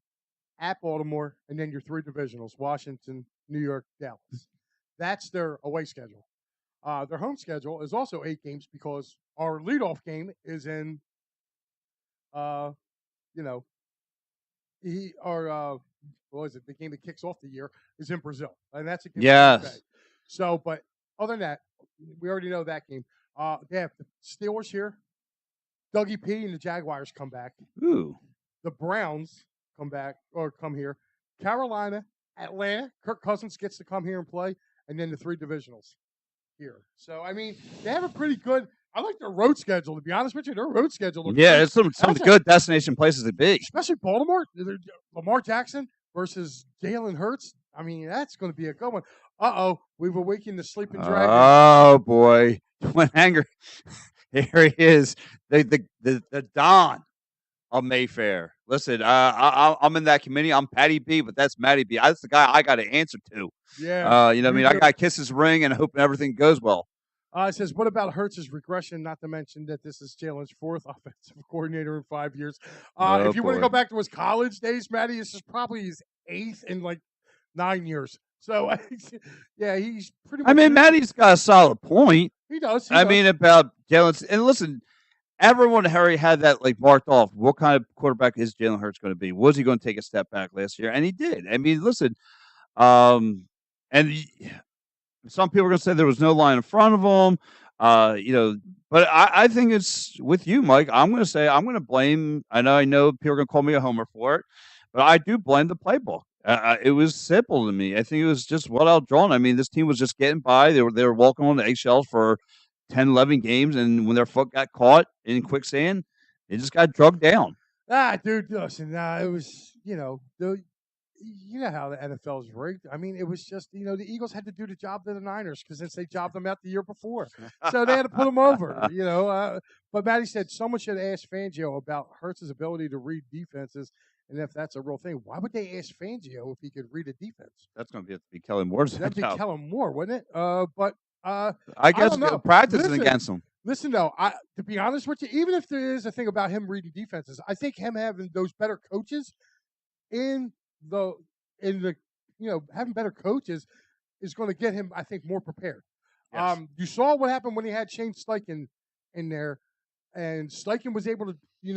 at Baltimore, and then your 3 divisionals: Washington, New York, Dallas. That's their away schedule. Their home schedule is also 8 games because our leadoff game is in, what is it? The game that kicks off the year is in Brazil, and that's against yes. So, but other than that, we already know that game. They have the Steelers here. Dougie P and the Jaguars come back. Ooh. The Browns come here. Carolina, Atlanta. Kirk Cousins gets to come here and play, and then the 3 divisionals here. So, I mean, they have a pretty good. I like their road schedule, to be honest with you. Their road schedule looks good. It's some good destination places to be. Especially Baltimore. Lamar Jackson versus Jalen Hurts. I mean, that's going to be a good one. We've awakened the sleeping dragon. Oh, boy. Twin Hanger. Here he is. The Don of Mayfair. Listen, I'm in that committee. I'm Patty B, but that's Matty B. That's the guy I got to answer to. Yeah. I mean? I got to kiss his ring and hope everything goes well. It says, what about Hurts' regression? Not to mention that this is Jalen's 4th offensive coordinator in 5 years. If you want to go back to his college days, Matty, this is probably his 8th in like 9 years. So, yeah, he's pretty much. I mean, Matty's got a solid point. He does. I mean, about Jalen. And listen, everyone, Harry, had that like marked off. What kind of quarterback is Jalen Hurts going to be? Was he going to take a step back last year? And he did. I mean, listen, and some people are going to say there was no line in front of him, but I think it's with you, Mike. I'm going to say I'm going to blame. I know people are going to call me a homer for it, but I do blame the playbook. It was simple to me. I think it was just well outdrawn. I mean, this team was just getting by. They were walking on the eggshells for 10, 11 games, and when their foot got caught in quicksand, they just got drugged down. Dude, listen, it was, you know how the NFL is rigged. I mean, it was just, the Eagles had to do the job to the Niners because since they jobbed them out the year before. So they had to put them over, But Matty said someone should ask Fangio about Hurts' ability to read defenses. And if that's a real thing, why would they ask Fangio if he could read a defense? That's going to have to be Kellen Moore's job. That'd be Kellen Moore, wouldn't it? I guess practicing against him. Listen, though, to be honest with you, even if there is a thing about him reading defenses, I think him having those better coaches having better coaches is going to get him, I think, more prepared. Yes. You saw what happened when he had Shane Steichen in there, and Steichen was able to, he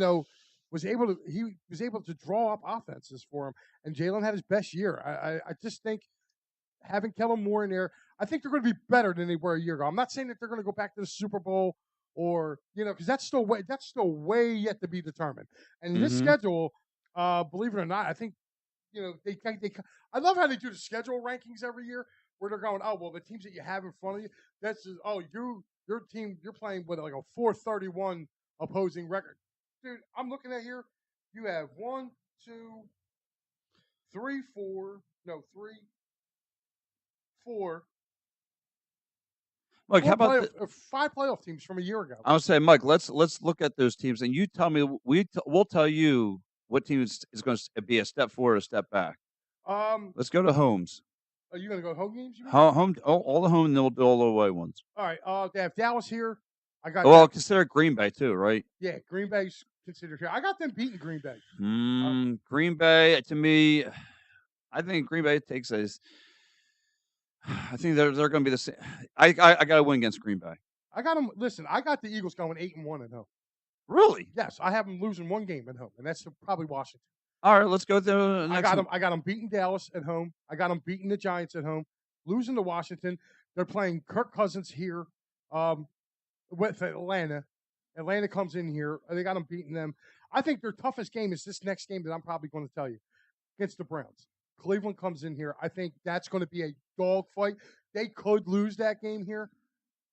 was able to draw up offenses for him, and Jalen had his best year. I just think having Kellen Moore in there, I think they're going to be better than they were a year ago. I'm not saying that they're going to go back to the Super Bowl or, because that's still way yet to be determined. And this schedule, believe it or not, I think, they I love how they do the schedule rankings every year where they're going, oh, well, the teams that you have in front of you, that's just, your team, you're playing with like a 431 opposing record. Dude, I'm looking at here. You have 1, 2, 3, 4. No, 3, 4. Mike, how about 5 playoff teams from a year ago. I would say, Mike, let's look at those teams, and you tell me. We'll tell you what team is going to be a step forward, or a step back. Let's go to homes. Are you going to go home games? Home, all the home, and they'll do all the away ones. All right. They have Dallas here. I got. Well, consider Green Bay too, right? Yeah, Green Bay's considered here. I got them beating Green Bay. Green Bay, to me, I think Green Bay takes a. I think they're going to be the same. I got to win against Green Bay. I got them. Listen, I got the Eagles going 8-1 at home. Really? Yes, I have them losing one game at home, and that's probably Washington. All right, let's go to the next. I got them beating Dallas at home. I got them beating the Giants at home, losing to Washington. They're playing Kirk Cousins here with Atlanta. Atlanta comes in here. They got them beating them. I think their toughest game is this next game that I'm probably going to tell you, against the Browns. Cleveland comes in here. I think that's going to be a dogfight. They could lose that game here.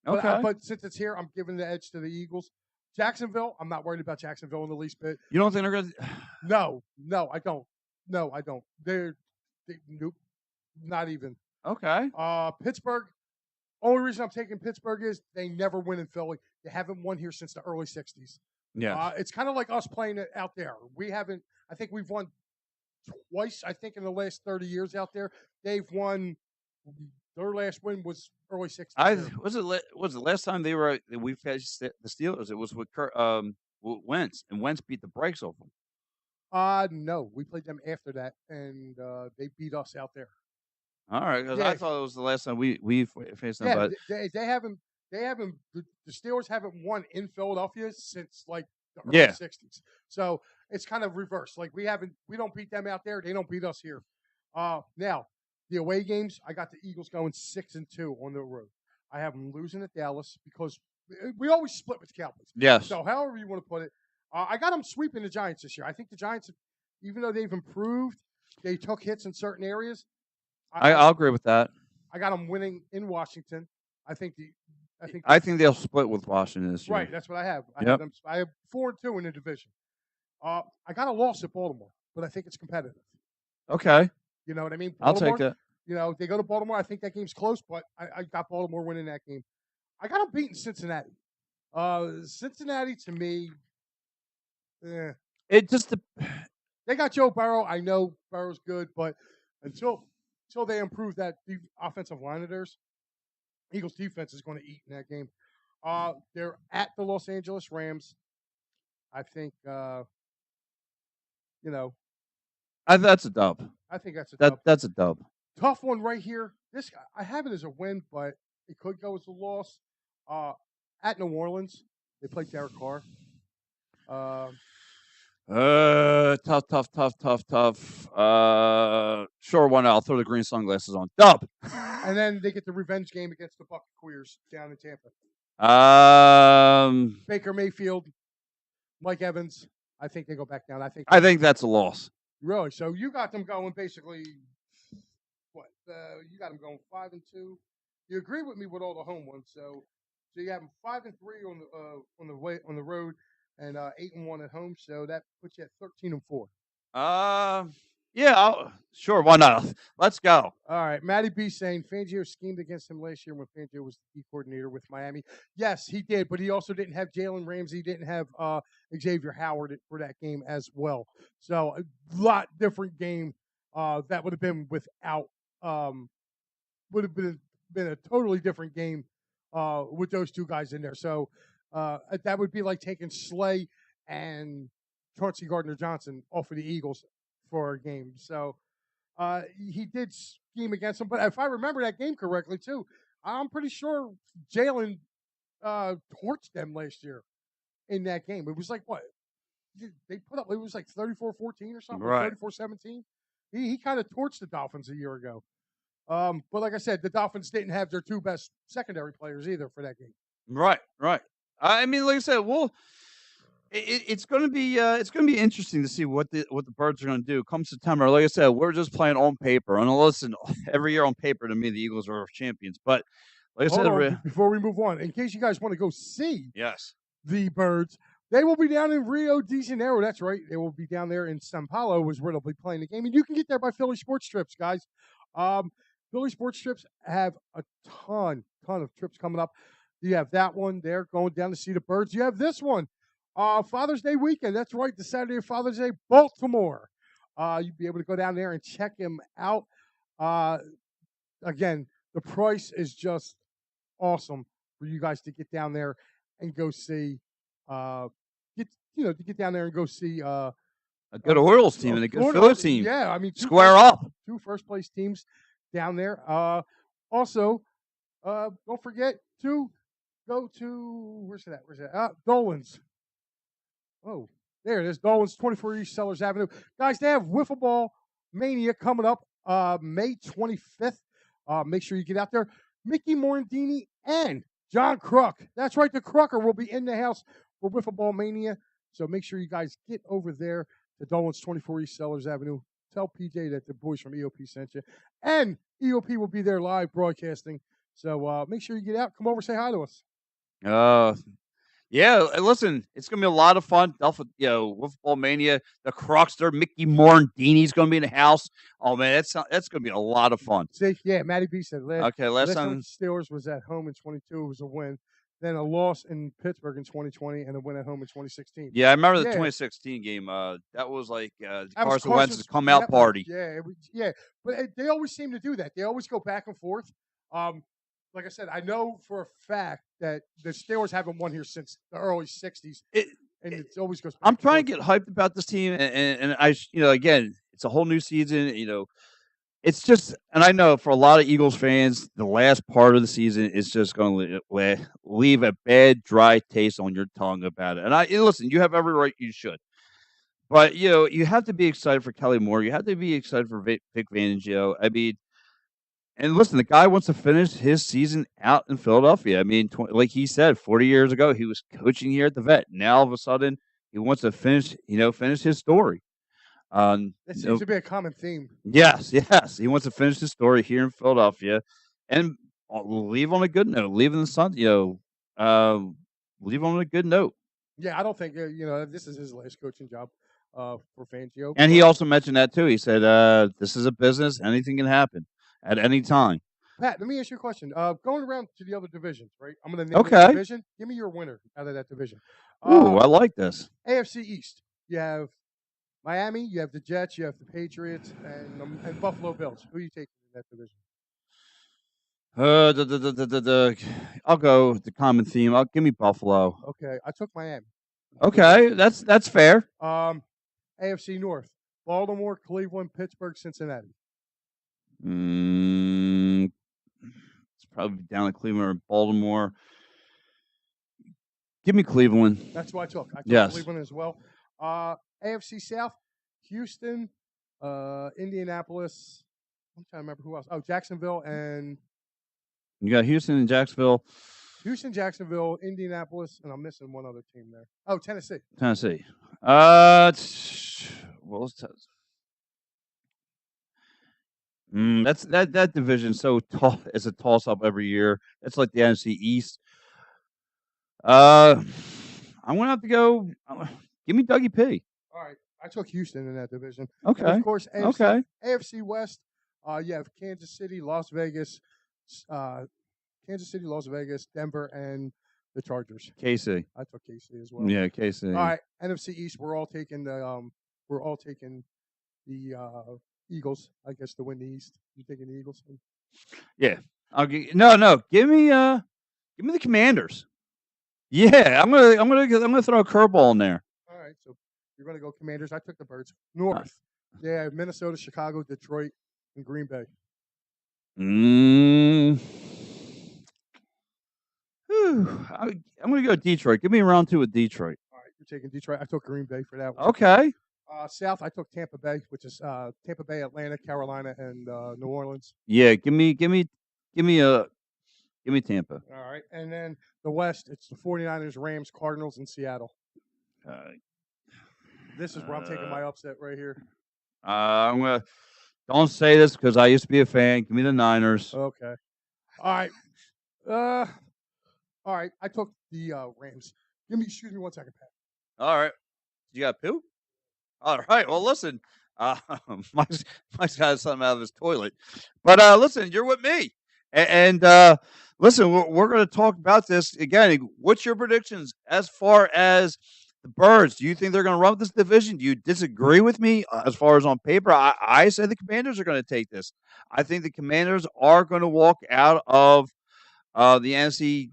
Okay. But since it's here, I'm giving the edge to the Eagles. Jacksonville, I'm not worried about Jacksonville in the least bit. You don't think they're going to? No, I don't. No, I don't. Nope, not even. Okay. Pittsburgh. Only reason I'm taking Pittsburgh is they never win in Philly. They haven't won here since the early '60s. Yeah. It's kind of like us playing it out there. We haven't. I think we've won twice. I think in the last 30 years out there, they've won. Their last win was early '60s. Was it last time we faced the Steelers? It was with Wentz, and Wentz beat the brakes off them. No, we played them after that, and they beat us out there. All right, because I thought it was the last time we faced them. But they haven't. They haven't. The Steelers haven't won in Philadelphia since like the early '60s. So it's kind of reversed. Like we don't beat them out there. They don't beat us here. Now the away games, I got the Eagles going 6-2 on the road. I have them losing at Dallas because we always split with the Cowboys. Yes. So however you want to put it, I got them sweeping the Giants this year. I think the Giants, even though they've improved, they took hits in certain areas. I'll agree with that. I got them winning in Washington. I think they'll split with Washington this year. Right, that's what I have. I have 4-2 in the division. I got a loss at Baltimore, but I think it's competitive. Okay. You know what I mean? I'll take that. You know, they go to Baltimore. I think that game's close, but I got Baltimore winning that game. I got them beating Cincinnati. Cincinnati, to me, it just they got Joe Burrow. I know Burrow's good, but until they improve that offensive line of theirs, Eagles defense is going to eat in that game. They're at the Los Angeles Rams. I think, that's a dub. I think that's a dub. That's a dub. Tough one right here. This I have it as a win, but it could go as a loss. At New Orleans, they play Derek Carr. Tough. Sure, why not? I'll throw the green sunglasses on. Dub. And then they get the revenge game against the Buccaneers down in Tampa. Baker Mayfield, Mike Evans. I think they go back down. I think that's a loss. Really? So you got them going basically. What? You got them going 5-2. You agree with me with all the home ones, so you have them 5-3 on the road. And 8-1 at home, so that puts you at 13-4. Sure, why not? Let's go. All right, Matty B saying Fangio schemed against him last year when Fangio was the coordinator with Miami. Yes, he did, but he also didn't have Jalen Ramsey, didn't have Xavier Howard for that game as well. So a lot different game that would have been without would have been a totally different game with those two guys in there. So. That would be like taking Slay and Chauncey Gardner-Johnson off of the Eagles for a game. So he did scheme against them. But if I remember that game correctly, too, I'm pretty sure Jalen torched them last year in that game. It was like, what? They put up, it was like 34-14 or something, right. 34-17. He kind of torched the Dolphins a year ago. But like I said, the Dolphins didn't have their two best secondary players either for that game. Right. I mean, like I said, it's going to be interesting to see what the Birds are going to do come September. Like I said, we're just playing on paper, and listen, every year on paper to me, the Eagles are champions. But like I said, before we move on, in case you guys want to go see, the Birds, they will be down in Rio de Janeiro. That's right, they will be down there in São Paulo, is where they'll be playing the game, and you can get there by Philly Sports Trips, guys. Philly Sports Trips have a ton ton of trips coming up. You have that one there going down to see the birds. You have this one, Father's Day weekend. That's right, the Saturday of Father's Day, Baltimore. You'll be able to go down there and check him out. Again, the price is just awesome for you guys to get down there and go see. To get down there and go see a good Orioles team and a good Phillies team. Yeah, I mean, square up. 2 first place teams down there. Also, don't forget to go to where's that? Dolan's. Oh, there it is. Dolan's, 24 East Sellers Avenue. Guys, they have Wiffle Ball Mania coming up May 25th. Make sure you get out there. Mickey Morandini and John Kruk. That's right, the Krucker will be in the house for Wiffle Ball Mania. So make sure you guys get over there to Dolan's, 24 East Sellers Avenue. Tell PJ that the boys from EOP sent you. And EOP will be there live broadcasting. So make sure you get out. Come over, say hi to us. Yeah, listen, it's gonna be a lot of fun. Wiffle Ball Mania, the Crockster, Mickey Morandini's gonna be in the house. Oh man, that's gonna be a lot of fun. See, yeah, Matty B said last time the Steelers was at home in 22. It was a win. Then a loss in Pittsburgh in 2020, and a win at home in 2016. Yeah, I remember the 2016 game. That was like Carson Wentz's come out party. Yeah, but they always seem to do that. They always go back and forth. Like I said, I know for a fact that the Steelers haven't won here since the early 60s. It always goes back. I'm trying to get hyped about this team, and I, again, it's a whole new season. It's just, and I know for a lot of Eagles fans, the last part of the season is just going to leave a bad, dry taste on your tongue about it. And listen, you have every right, you should. But, you have to be excited for Kelly Moore. You have to be excited for Vic Fangio. I mean, and listen, the guy wants to finish his season out in Philadelphia. I mean, like he said, 40 years ago, he was coaching here at the Vet. Now, all of a sudden, he wants to finish his story. That seems to be a common theme. Yes. He wants to finish his story here in Philadelphia and leave on a good note. Leave in the sun, leave on a good note. Yeah, I don't think this is his last coaching job for Fangio. And he also mentioned that too. He said, "This is a business. Anything can happen at any time." Pat, let me ask you a question. Going around to the other divisions, right? I'm going to name the division. Give me your winner out of that division. Ooh, I like this. AFC East. You have Miami, you have the Jets, you have the Patriots, and Buffalo Bills. Who are you taking in that division? I'll go with the common theme. Give me Buffalo. Okay, I took Miami. Okay, that's fair. AFC North: Baltimore, Cleveland, Pittsburgh, Cincinnati. It's probably down to Cleveland or Baltimore. Give me Cleveland. That's what I took. I took Cleveland as well. AFC South: Houston, Indianapolis. I'm trying to remember who else. Oh, Jacksonville and. You got Houston and Jacksonville. Houston, Jacksonville, Indianapolis, and I'm missing one other team there. Oh, Tennessee. That's that division so tough. It's a toss up every year. It's like the NFC East. I'm gonna have to go. Give me Dougie P. All right, I took Houston in that division. Okay, and of course, AFC West. You have Kansas City, Las Vegas, Denver, and the Chargers. KC. I took KC as well. Yeah, KC. All right, NFC East. We're all taking the Eagles, I guess, to win the East. You taking the Eagles? Yeah. No. Give me the Commanders. Yeah, I'm gonna throw a curveball in there. All right, so you're gonna go Commanders. I took the Birds. North. Yeah, Minnesota, Chicago, Detroit, and Green Bay. I'm gonna go Detroit. Give me round 2 with Detroit. All right, you're taking Detroit. I took Green Bay for that one. Okay. South, I took Tampa Bay, which is Tampa Bay, Atlanta, Carolina, and New Orleans. Yeah, give me Tampa. All right, and then the West, it's the 49ers, Rams, Cardinals, and Seattle. This is where I'm taking my upset right here. Don't say this because I used to be a fan. Give me the Niners. Okay. All right. I took the Rams. Excuse me 1 second, Pat. All right. You got poop? All right. Well, listen. Mike's got something out of his toilet. But listen, you're with me. And listen, we're going to talk about this again. What's your predictions as far as the Birds? Do you think they're going to run this division? Do you disagree with me as far as on paper? I say the Commanders are going to take this. I think the Commanders are going to walk out of the NFC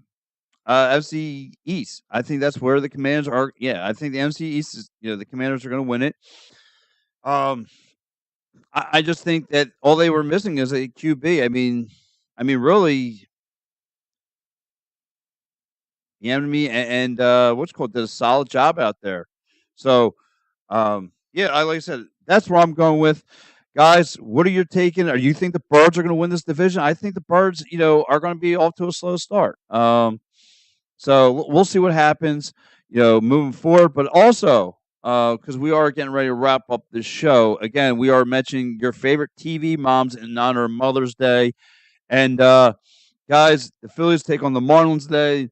FC East. I think that's where the Commanders are. Yeah, I think the NFC East is. The Commanders are going to win it. Um, I just think that all they were missing is a QB. I mean, really, the enemy and what's called did a solid job out there. So, yeah, like I said, that's where I'm going with. Guys, what are you taking? Are you think the Birds are going to win this division? I think the Birds, are going to be off to a slow start. So we'll see what happens, moving forward. But also, because we are getting ready to wrap up the show, again, we are mentioning your favorite TV moms in honor of Mother's Day. And guys, the Phillies take on the Marlins today.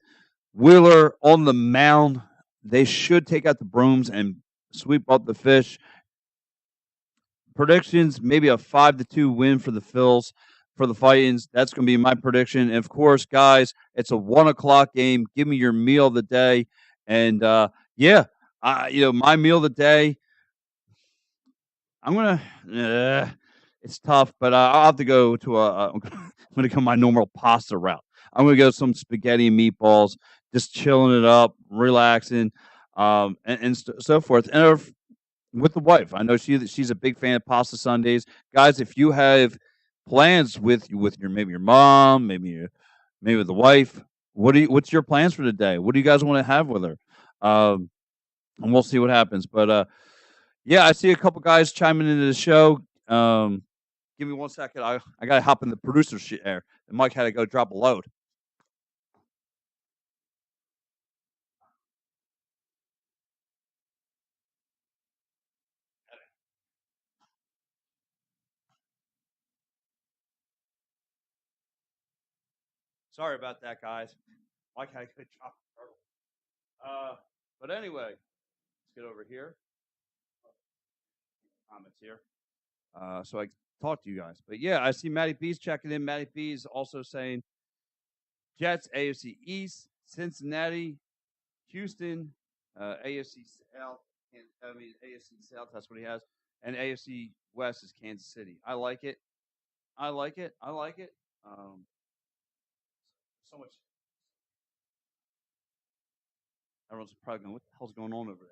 Wheeler on the mound. They should take out the brooms and sweep up the fish. Predictions, maybe a 5-2 win for the Phils, for the Fightins. That's going to be my prediction. And of course, guys, it's a 1:00 game. Give me your meal of the day. And yeah, my meal of the day. I'm gonna. It's tough, but I'll have to go to I'm gonna go my normal pasta route. I'm gonna go some spaghetti and meatballs, just chilling it up, relaxing, and so forth. And with the wife, I know she's a big fan of pasta Sundays. Guys, if you have plans with maybe your mom, maybe with the wife, what's your plans for the day? What do you guys want to have with her? And we'll see what happens. But yeah, I see a couple guys chiming into the show. Give me 1 second. I got to hop in the producer's chair. And Mike had to go drop a load. Sorry about that, guys. Mike had to go drop a turtle. But anyway, let's get over here. Comments here. So I talk to you guys. But yeah, I see Matty B's checking in. Matty B's also saying Jets, AFC East, Cincinnati, Houston, AFC South. AFC South. That's what he has, and AFC West is Kansas City. I like it. I like it. I like it. So much. Everyone's probably going, "What the hell's going on over there?"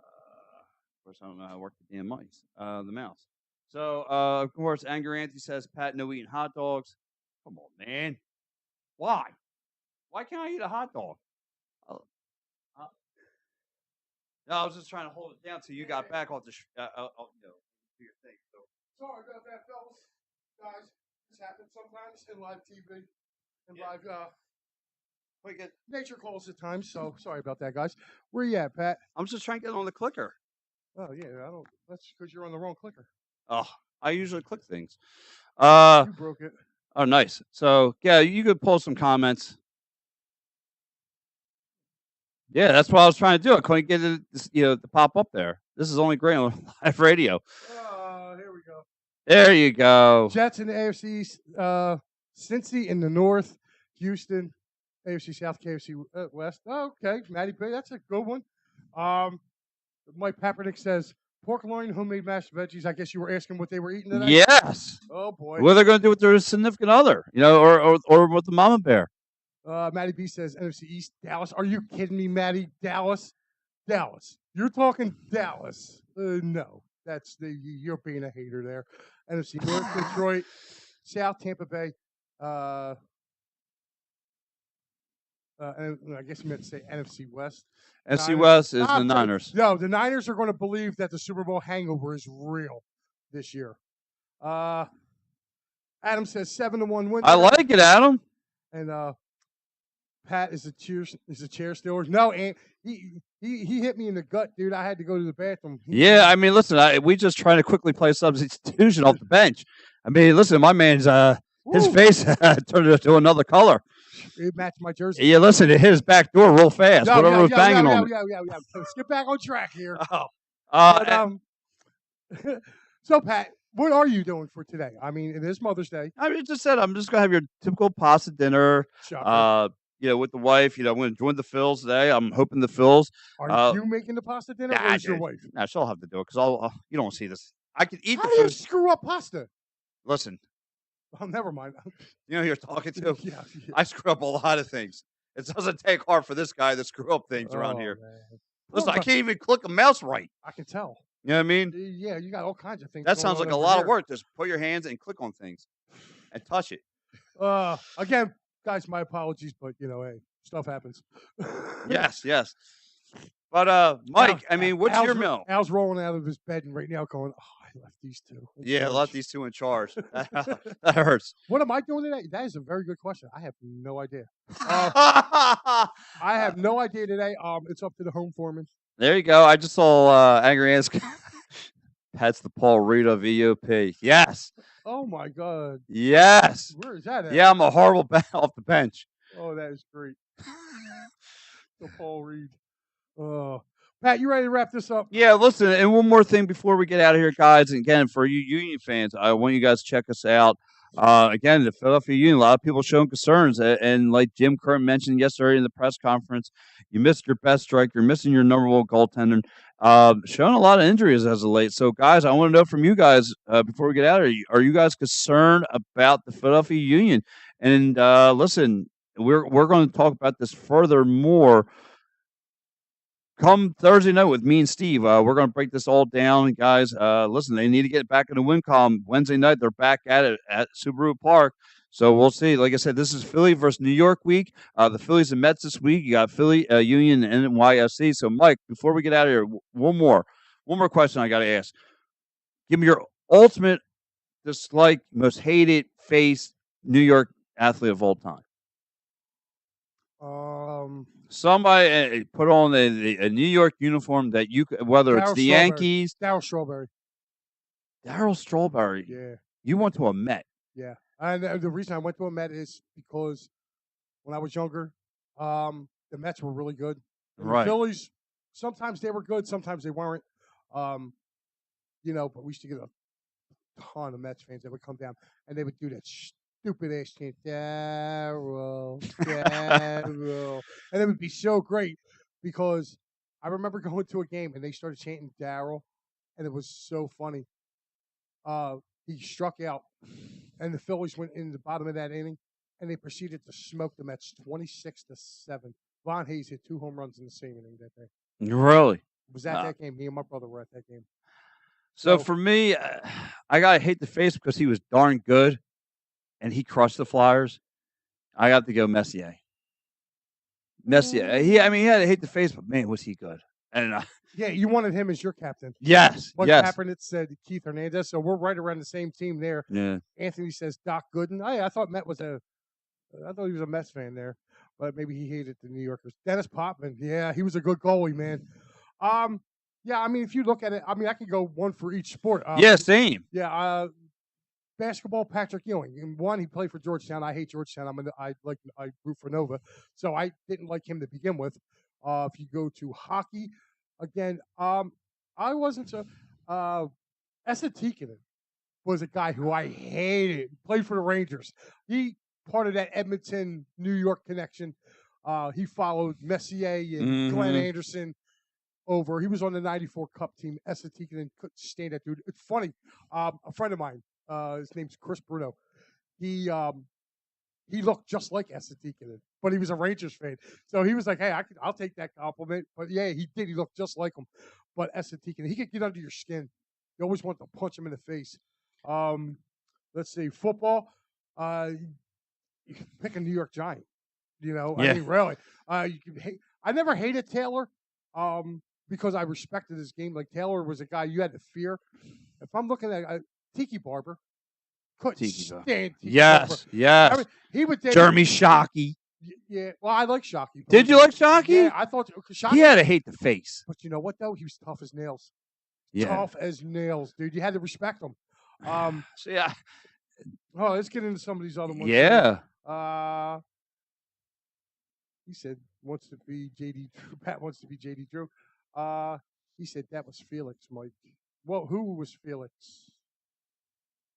Of course, I don't know how to work the damn mice, the mouse. So, of course, Angry Auntie says, Pat, no eating hot dogs. Come on, man. Why? Why can't I eat a hot dog? No, I was just trying to hold it down till you got back off the do your thing. So. Sorry about that, fellas. Guys, this happens sometimes in live TV and live nature calls at times. So sorry about that, guys. Where you at, Pat? I'm just trying to get on the clicker. Oh yeah, I don't. That's because you're on the wrong clicker. Oh, I usually click things. You broke it. Oh, nice. So yeah, you could pull some comments. Yeah, that's what I was trying to do. I couldn't get it, to pop up there. This is only great on live radio. Here we go. There you go. Jets in the AFC East, Cincy in the North, Houston, AFC South, KFC West. Oh, okay, Matty Bay, that's a good one. Mike Papernick says pork loin, homemade mashed veggies. I guess you were asking what they were eating today. Yes. Oh boy. What are they going to do with their significant other? Or with the mama bear? Matty B says NFC East, Dallas. Are you kidding me, Matty? Dallas. You're talking Dallas. No, you're being a hater there. NFC North, Detroit, South, Tampa Bay. And I guess you meant to say NFC West. NFC West is the Niners. No, the Niners are going to believe that the Super Bowl hangover is real this year. Adam says 7-1 win. I like it, Adam. And Pat is a chair stealer. No, and he hit me in the gut, dude. I had to go to the bathroom. Yeah, I mean, listen, we just trying to quickly play substitution off the bench. I mean, listen, my man's his face turned into another color. It matched my jersey. Yeah, listen, it hit his back door real fast. Whatever was banging on it. Yeah. So let's get back on track here. Oh. So, Pat, What are you doing for today? I mean, it is Mother's Day. I just said I'm just gonna have your typical pasta dinner. Shocker. With the wife. I'm gonna join the Phils today. I'm hoping the Phils. Are Uh, you making the pasta dinner, or nah, is your dude. wife? Nah, she'll have to do it because you don't see this. I can eat How the do you food. screw up pasta? Listen, Oh, never mind. you know who you're talking to. Yeah. I screw up a lot of things. It doesn't take hard for this guy to screw up things around Oh here. man. Listen, I Well, can't even click a mouse right. I can tell. You know what I mean? Yeah, you got all kinds of things That going sounds on like a over lot of here. work. Just put your hands and click on things and touch it. Again, guys, my apologies, but hey, stuff happens. Yes, yes. But Mike, what's your Al's, meal? Al's rolling out of his bed right now, going, "Oh, I left these two." Yeah, let these two in charge. That hurts. What am I doing today? That is a very good question. I have no idea. I have no idea today. It's up to the home foreman. There you go. I just saw Angry Ants. That's the Paul Reed of EOP. Yes. Oh my God. Yes. Where is that at? Yeah, I'm a horrible off the bench. Oh, that is great. The Paul Reed. Pat, you ready to wrap this up? Yeah, listen, and one more thing before we get out of here, guys. And again, for you Union fans, I want you guys to check us out. Again, the Philadelphia Union, a lot of people showing concerns. And like Jim Curtin mentioned yesterday in the press conference, you missed your best striker, you're missing your number one goaltender, showing a lot of injuries as of late. So, guys, I want to know from you guys before we get out of here, are you guys concerned about the Philadelphia Union? And listen, we're going to talk about this furthermore come Thursday night with me and Steve. We're going to break this all down, guys. Listen, they need to get back in the win column. Wednesday night, they're back at it at Subaru Park. So we'll see. Like I said, this is Philly versus New York week. The Phillies and Mets this week. You got Philly, Union, and NYFC. So, Mike, before we get out of here, one more question I got to ask. Give me your ultimate dislike, most hated face New York athlete of all time. Somebody put on a New York uniform that you could, whether it's the Yankees. Darryl Strawberry. Darryl Strawberry. Yeah. You went to a Met. Yeah. And the reason I went to a Met is because when I was younger, the Mets were really good. And Right. The Phillies, sometimes they were good, sometimes they weren't. But we used to get a ton of Mets fans that would come down and they would do that stupid ass chant, Darryl, Darryl. And it would be so great because I remember going to a game and they started chanting Darryl, and it was so funny. He struck out, and the Phillies went in the bottom of that inning, and they proceeded to smoke the Mets 26-7. Von Hayes hit 2 home runs in the same inning that day. Really? Was at that game. Me and my brother were at that game. So for me, I gotta hate the face because he was darn good, and he crushed the Flyers. I got to go Messier. Messier. He had to hate the face, but man, was he good. And yeah, you wanted him as your captain. Yes. But yes. Kaepernick said Keith Hernandez, so we're right around the same team there. Yeah. Anthony says Doc Gooden. I thought I thought he was a Mets fan there, but maybe he hated the New Yorkers. Dennis Potvin, yeah, he was a good goalie, man. Yeah, if you look at it, I can go one for each sport. Yeah, same. Yeah, basketball, Patrick Ewing. And one, he played for Georgetown. I hate Georgetown. I root for Nova, so I didn't like him to begin with. If you go to hockey, again, I wasn't so. Esa Tikkanen was a guy who I hated. Played for the Rangers. He part of that Edmonton, New York connection. He followed Messier and Glenn Anderson over. He was on the '94 Cup team. Esa Tikkanen couldn't stand that dude. It's funny. A friend of mine, his name's Chris Bruno. He looked just like Esa Tikkanen, but he was a Rangers fan. So he was like, "Hey, I'll take that compliment." But yeah, he did. He looked just like him. But Esa Tikkanen, he could get under your skin. You always want to punch him in the face. Let's see, football. You can pick a New York Giant. Yeah. Really. I never hated Taylor. Because I respected his game. Like Taylor was a guy you had to fear. If I'm looking at Tiki Barber, couldn't stand Tiki Yes, Barber. yes. He would Jeremy Shockey. Yeah, well, I like Shockey. Did you like Shockey? Yeah, I thought Shockey. He had to hate the face. But you know what though? He was tough as nails. Yeah. Tough as nails, dude. You had to respect him. So yeah. Oh, let's get into some of these other ones. Yeah. He said wants to be JD Drew. Pat wants to be JD Drew. He said that was Felix, Mike. Well, who was Felix?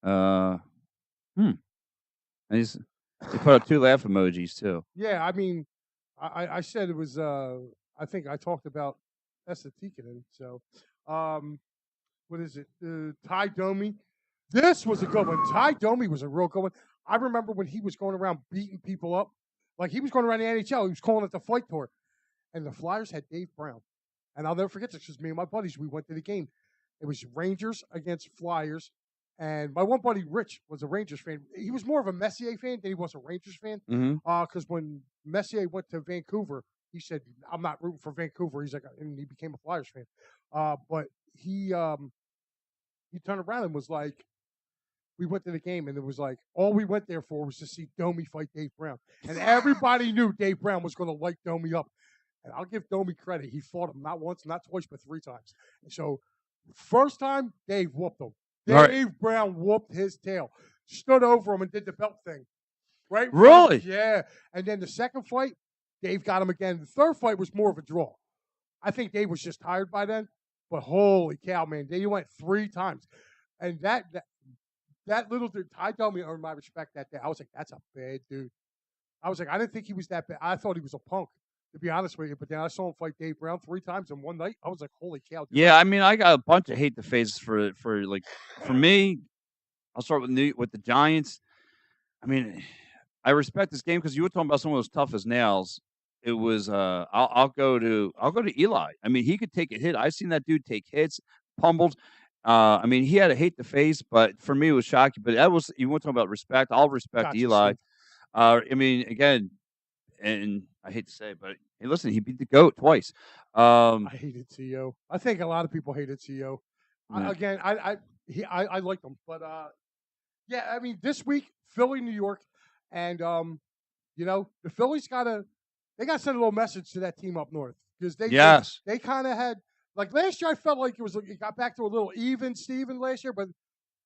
Uh, hmm. And he put up 2 laugh emojis too. Yeah, I mean, I said it was. I think I talked about Tikkanen. So, what is it? Ty Domi. This was a good one. Ty Domi was a real good one. I remember when he was going around beating people up, like he was going around the NHL. He was calling it the fight tour, and the Flyers had Dave Brown. And I'll never forget this because me and my buddies, we went to the game. It was Rangers against Flyers. And my one buddy, Rich, was a Rangers fan. He was more of a Messier fan than he was a Rangers fan. Because when Messier went to Vancouver, he said, I'm not rooting for Vancouver. He's like, and he became a Flyers fan. But he turned around and was like, we went to the game, and it was like, all we went there for was to see Domi fight Dave Brown. And everybody knew Dave Brown was going to light Domi up. And I'll give Domi credit. He fought him not once, not twice, but 3 times. And so, first time, Dave whooped him. Dave Brown whooped his tail, stood over him, and did the belt thing. Right? Really? Yeah. And then the second fight, Dave got him again. The third fight was more of a draw. I think Dave was just tired by then. But holy cow, man. They went 3 times. And that little dude, Ty Domi earned my respect that day. I was like, that's a bad dude. I was like, I didn't think he was that bad. I thought he was a punk, to be honest with you. But then I saw him fight Dave Brown 3 times in one night. I was like, holy cow. Dude. Yeah, I mean, I got a bunch of hate to faces for me. I'll start with the Giants. I mean, I respect this game because you were talking about someone who's tough as nails. It was I'll go to Eli. I mean, he could take a hit. I've seen that dude take hits, pummeled. I mean, he had a hate to face, but for me, it was shocking. But that was, you want to talk about respect. I'll respect Eli. I mean, again, and I hate to say it, but hey, listen, he beat the GOAT twice. I hated T.O. I think a lot of people hated T.O. Yeah. I liked him, but yeah, I mean, this week, Philly, New York, and the Phillies gotta send a little message to that team up north because they kind of had, like, last year. I felt like it got back to a little even Steven last year, but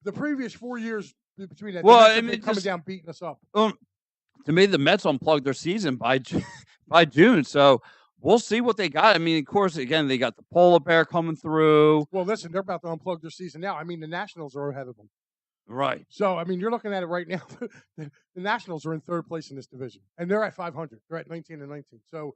the previous 4 years between that, they're coming down beating us up. To me, the Mets unplugged their season by June, so we'll see what they got. I mean, of course, again, they got the polar bear coming through. Well, listen, they're about to unplug their season now. I mean, the Nationals are ahead of them. Right. So, I mean, you're looking at it right now. The Nationals are in 3rd place in this division, and they're at 500. They're at 19-19. So,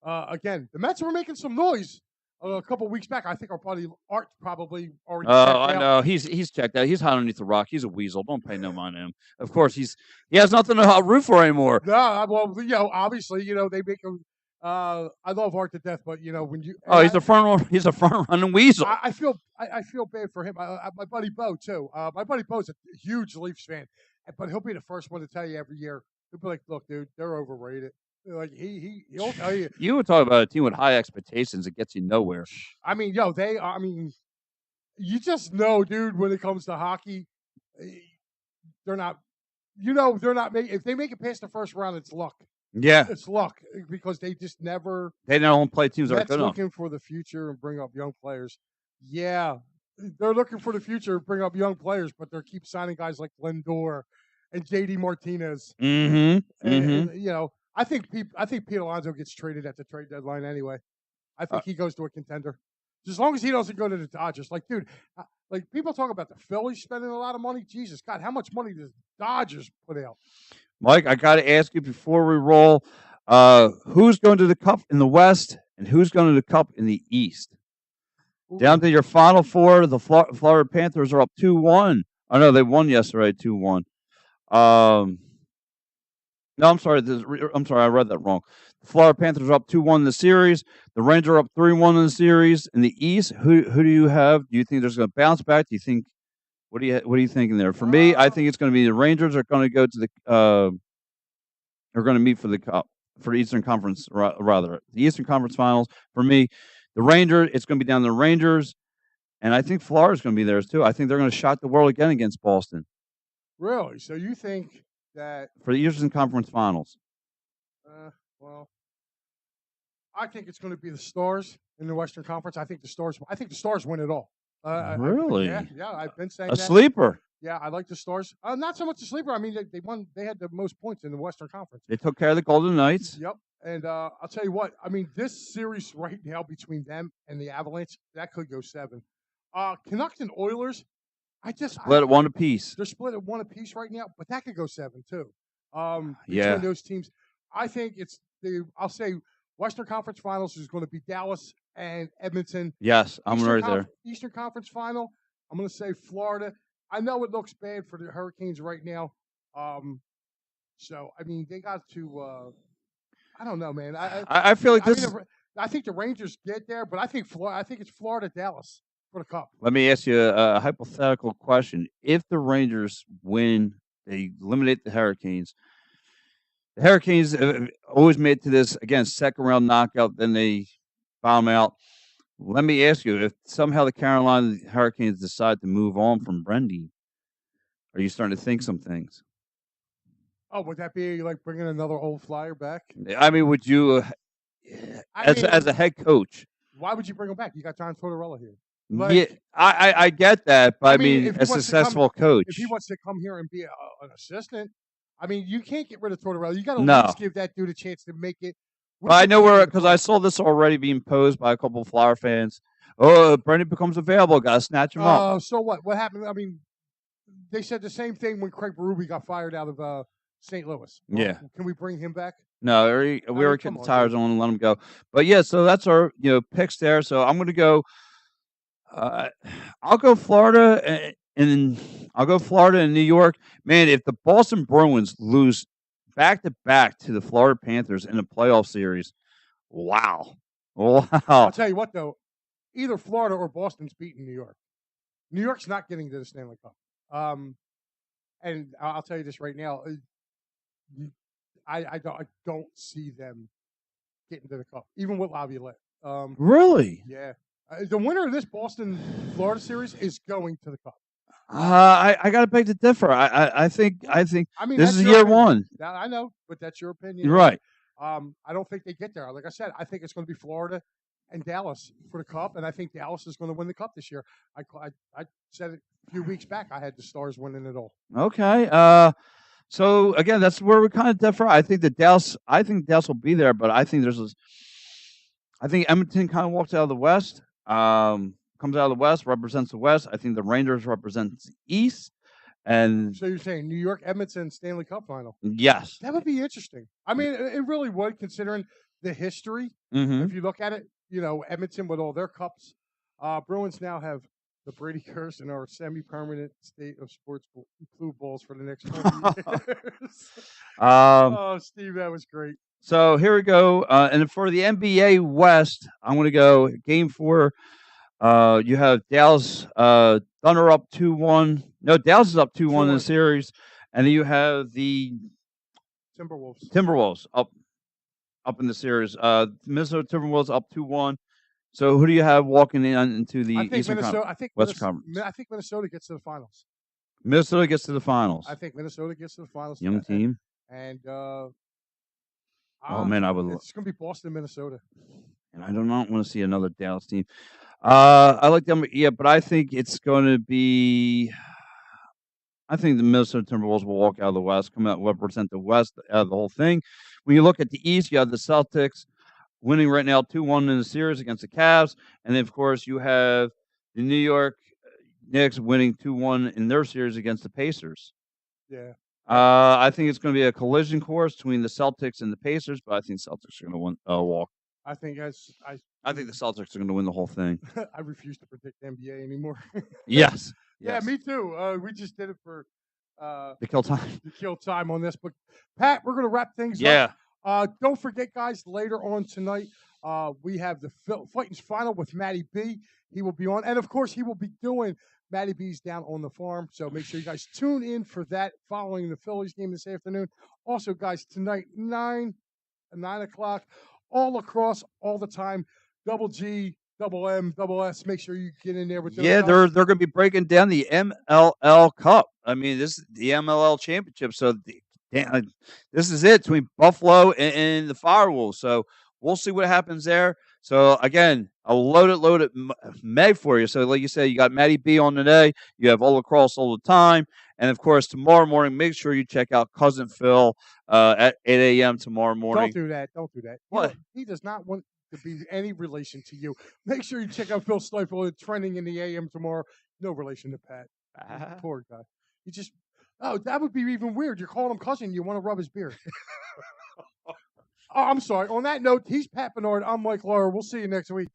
again, the Mets were making some noise a couple weeks back. I think our buddy Art probably already checked out. I know. He's checked out. He's hot underneath the rock. He's a weasel. Don't pay no mind to him. Of course, he has nothing to root for anymore. No, well, obviously, they make him. I love Art to death, but when you he's a front running weasel. I feel bad for him. My buddy Bo too. My buddy Bo's a huge Leafs fan, but he'll be the first one to tell you every year. He'll be like, "Look, dude, they're overrated." Like he'll tell you. You would talk about a team with high expectations that gets you nowhere. I mean, they are. I mean, you just know, dude. When it comes to hockey, they're not. They're not making. If they make it past the first round, it's luck. Yeah, it's luck because they just never. They don't play teams that are good enough. Looking for the future and bring up young players. Yeah, they're looking for the future and bring up young players, but they keep signing guys like Lindor and JD Martinez. And, I think Pete Alonso gets traded at the trade deadline anyway. I think he goes to a contender. As long as he doesn't go to the Dodgers. Like, dude, like people talk about the Phillies spending a lot of money. Jesus God, how much money does Dodgers put out? Mike, I got to ask you before we roll, who's going to the Cup in the West and who's going to the Cup in the East? Ooh. Down to your Final Four, the Florida Panthers are up 2-1. Oh, no, they won yesterday 2-1. No, I'm sorry. I read that wrong. The Florida Panthers are up 2-1 in the series. The Rangers are up 3-1 in the series. In the East, who do you have? Do you think there's going to bounce back? Do you think? What are you thinking there? For me, I think it's going to be the Rangers are going to go to the are going to meet for the Cup for the Eastern Conference, rather the Eastern Conference Finals. For me, the Rangers, it's going to be down to the Rangers, and I think Florida's going to be there too. I think they're going to shock the world again against Boston. Really? So you think that for the Eastern Conference Finals? Well, I think it's going to be the Stars in the Western Conference. I think the Stars win it all. Really? Yeah. I've been saying a sleeper. Yeah, I like the Stars. Not so much a sleeper. I mean, they won. They had the most points in the Western Conference. They took care of the Golden Knights. Yep. And I'll tell you what. I mean, this series right now between them and the Avalanche, that could go 7. Canucks and Oilers. split at one apiece. They're split at one apiece right now, but that could go 7 too. Yeah. Between those teams, I think I'll say Western Conference Finals is going to be Dallas and Edmonton. Yes, I'm right there. Eastern Conference Final, I'm going to say Florida. I know it looks bad for the Hurricanes right now. So I mean, they got to. I don't know, man. I feel like I think the Rangers get there, but I think it's Florida, Dallas for the Cup. Let me ask you a hypothetical question: if the Rangers win, they eliminate the Hurricanes. The Hurricanes always made it to this again second round knockout, then they bomb out. Let me ask you: if somehow the Carolina Hurricanes decide to move on from Brendy, are you starting to think some things? Oh, would that be like bringing another old flyer back? I mean, would you, as a head coach? Why would you bring him back? You got John Tortorella here. Yeah, I get that, but I mean a successful coach. If he wants to come here and be an assistant, I mean, you can't get rid of Tortorella. You got to at least give that dude a chance to make it. Well, I know because I saw this already being posed by a couple of Flower fans. Oh, Brendan becomes available. Got to snatch him up. So what? What happened? I mean, they said the same thing when Craig Berube got fired out of St. Louis. Well, yeah. Can we bring him back? No, we already kicked the tires on and let him go. But yeah, so that's our picks there. So I'm going to go. I'll go Florida and I'll go Florida and New York. Man, if the Boston Bruins lose back to back to the Florida Panthers in a playoff series, wow. I'll tell you what though, either Florida or Boston's beating New York. New York's not getting to the Stanley Cup. And I'll tell you this right now, I don't see them getting to the Cup, even with Laviolette. Really? Yeah. The winner of this Boston-Florida series is going to the Cup. I got to beg to differ. I think this is year one. I know, but that's your opinion. You're right. I don't think they get there. Like I said, I think it's going to be Florida and Dallas for the Cup, and I think Dallas is going to win the Cup this year. I said it a few weeks back. I had the Stars winning it all. Okay. So again, that's where we kind of differ. I think Dallas will be there, but I think I think Edmonton kind of walks out of the West. Comes out of the West, represents the West. I think the Rangers represent the East. And so you're saying New York, Edmonton, Stanley Cup final? Yes. That would be interesting. I mean, it really would, considering the history. Mm-hmm. If you look at it, Edmonton with all their cups. Bruins now have the Brady curse in our semi-permanent state of sports blue balls for the next 20 years. Oh, Steve, that was great. So here we go. And for the NBA West, I'm going to go Game 4. You have Dallas Thunder up 2-1. No, Dallas is up 2-1 in the series. And then you have the Timberwolves up in the series. Minnesota Timberwolves up 2-1. So who do you have walking into the Eastern Conference? Western Conference. I think Minnesota gets to the finals. Minnesota gets to the finals. I think Minnesota gets to the finals. Young team. And man, I would. It's going to be Boston, Minnesota. And I do not want to see another Dallas team. I like them, yeah, but I think it's going to be. I think the Minnesota Timberwolves will walk out of the West, come out and represent the West out of the whole thing. When you look at the East, you have the Celtics winning right now 2-1 in the series against the Cavs, and then of course you have the New York Knicks winning 2-1 in their series against the Pacers. Yeah. I think it's going to be a collision course between the Celtics and the Pacers, but I think Celtics are going to walk. I think the Celtics are going to win the whole thing. I refuse to predict the NBA anymore. Yes. Yeah, me too. We just did it for to kill time. To kill time on this. But Pat, we're going to wrap things up. Don't forget, guys, later on tonight, we have the Fighting's final with Matty B. He will be on. And, of course, he will be doing Matty B's Down on the Farm. So make sure you guys tune in for that following the Phillies game this afternoon. Also, guys, tonight, 9 o'clock, all across, all the time, Double G, Double M, Double S. Make sure you get in there with those. Yeah, they're going to be breaking down the MLL Cup. I mean, this is the MLL Championship. So this is it between Buffalo and the Firewolves. So we'll see what happens there. So again, a loaded Meg for you. So like you said, you got Matty B on today. You have all across all the time. And of course, tomorrow morning, make sure you check out Cousin Phil at 8 a.m. tomorrow morning. Don't do that. What? He does not want to be any relation to you. Make sure you check out Phil Stifle trending in the AM tomorrow. No relation to Pat. Poor guy. You just that would be even weird. You're calling him cousin. You want to rub his beard. I'm sorry. On that note, he's Pat Bernard. I'm Mike Lauer. We'll see you next week.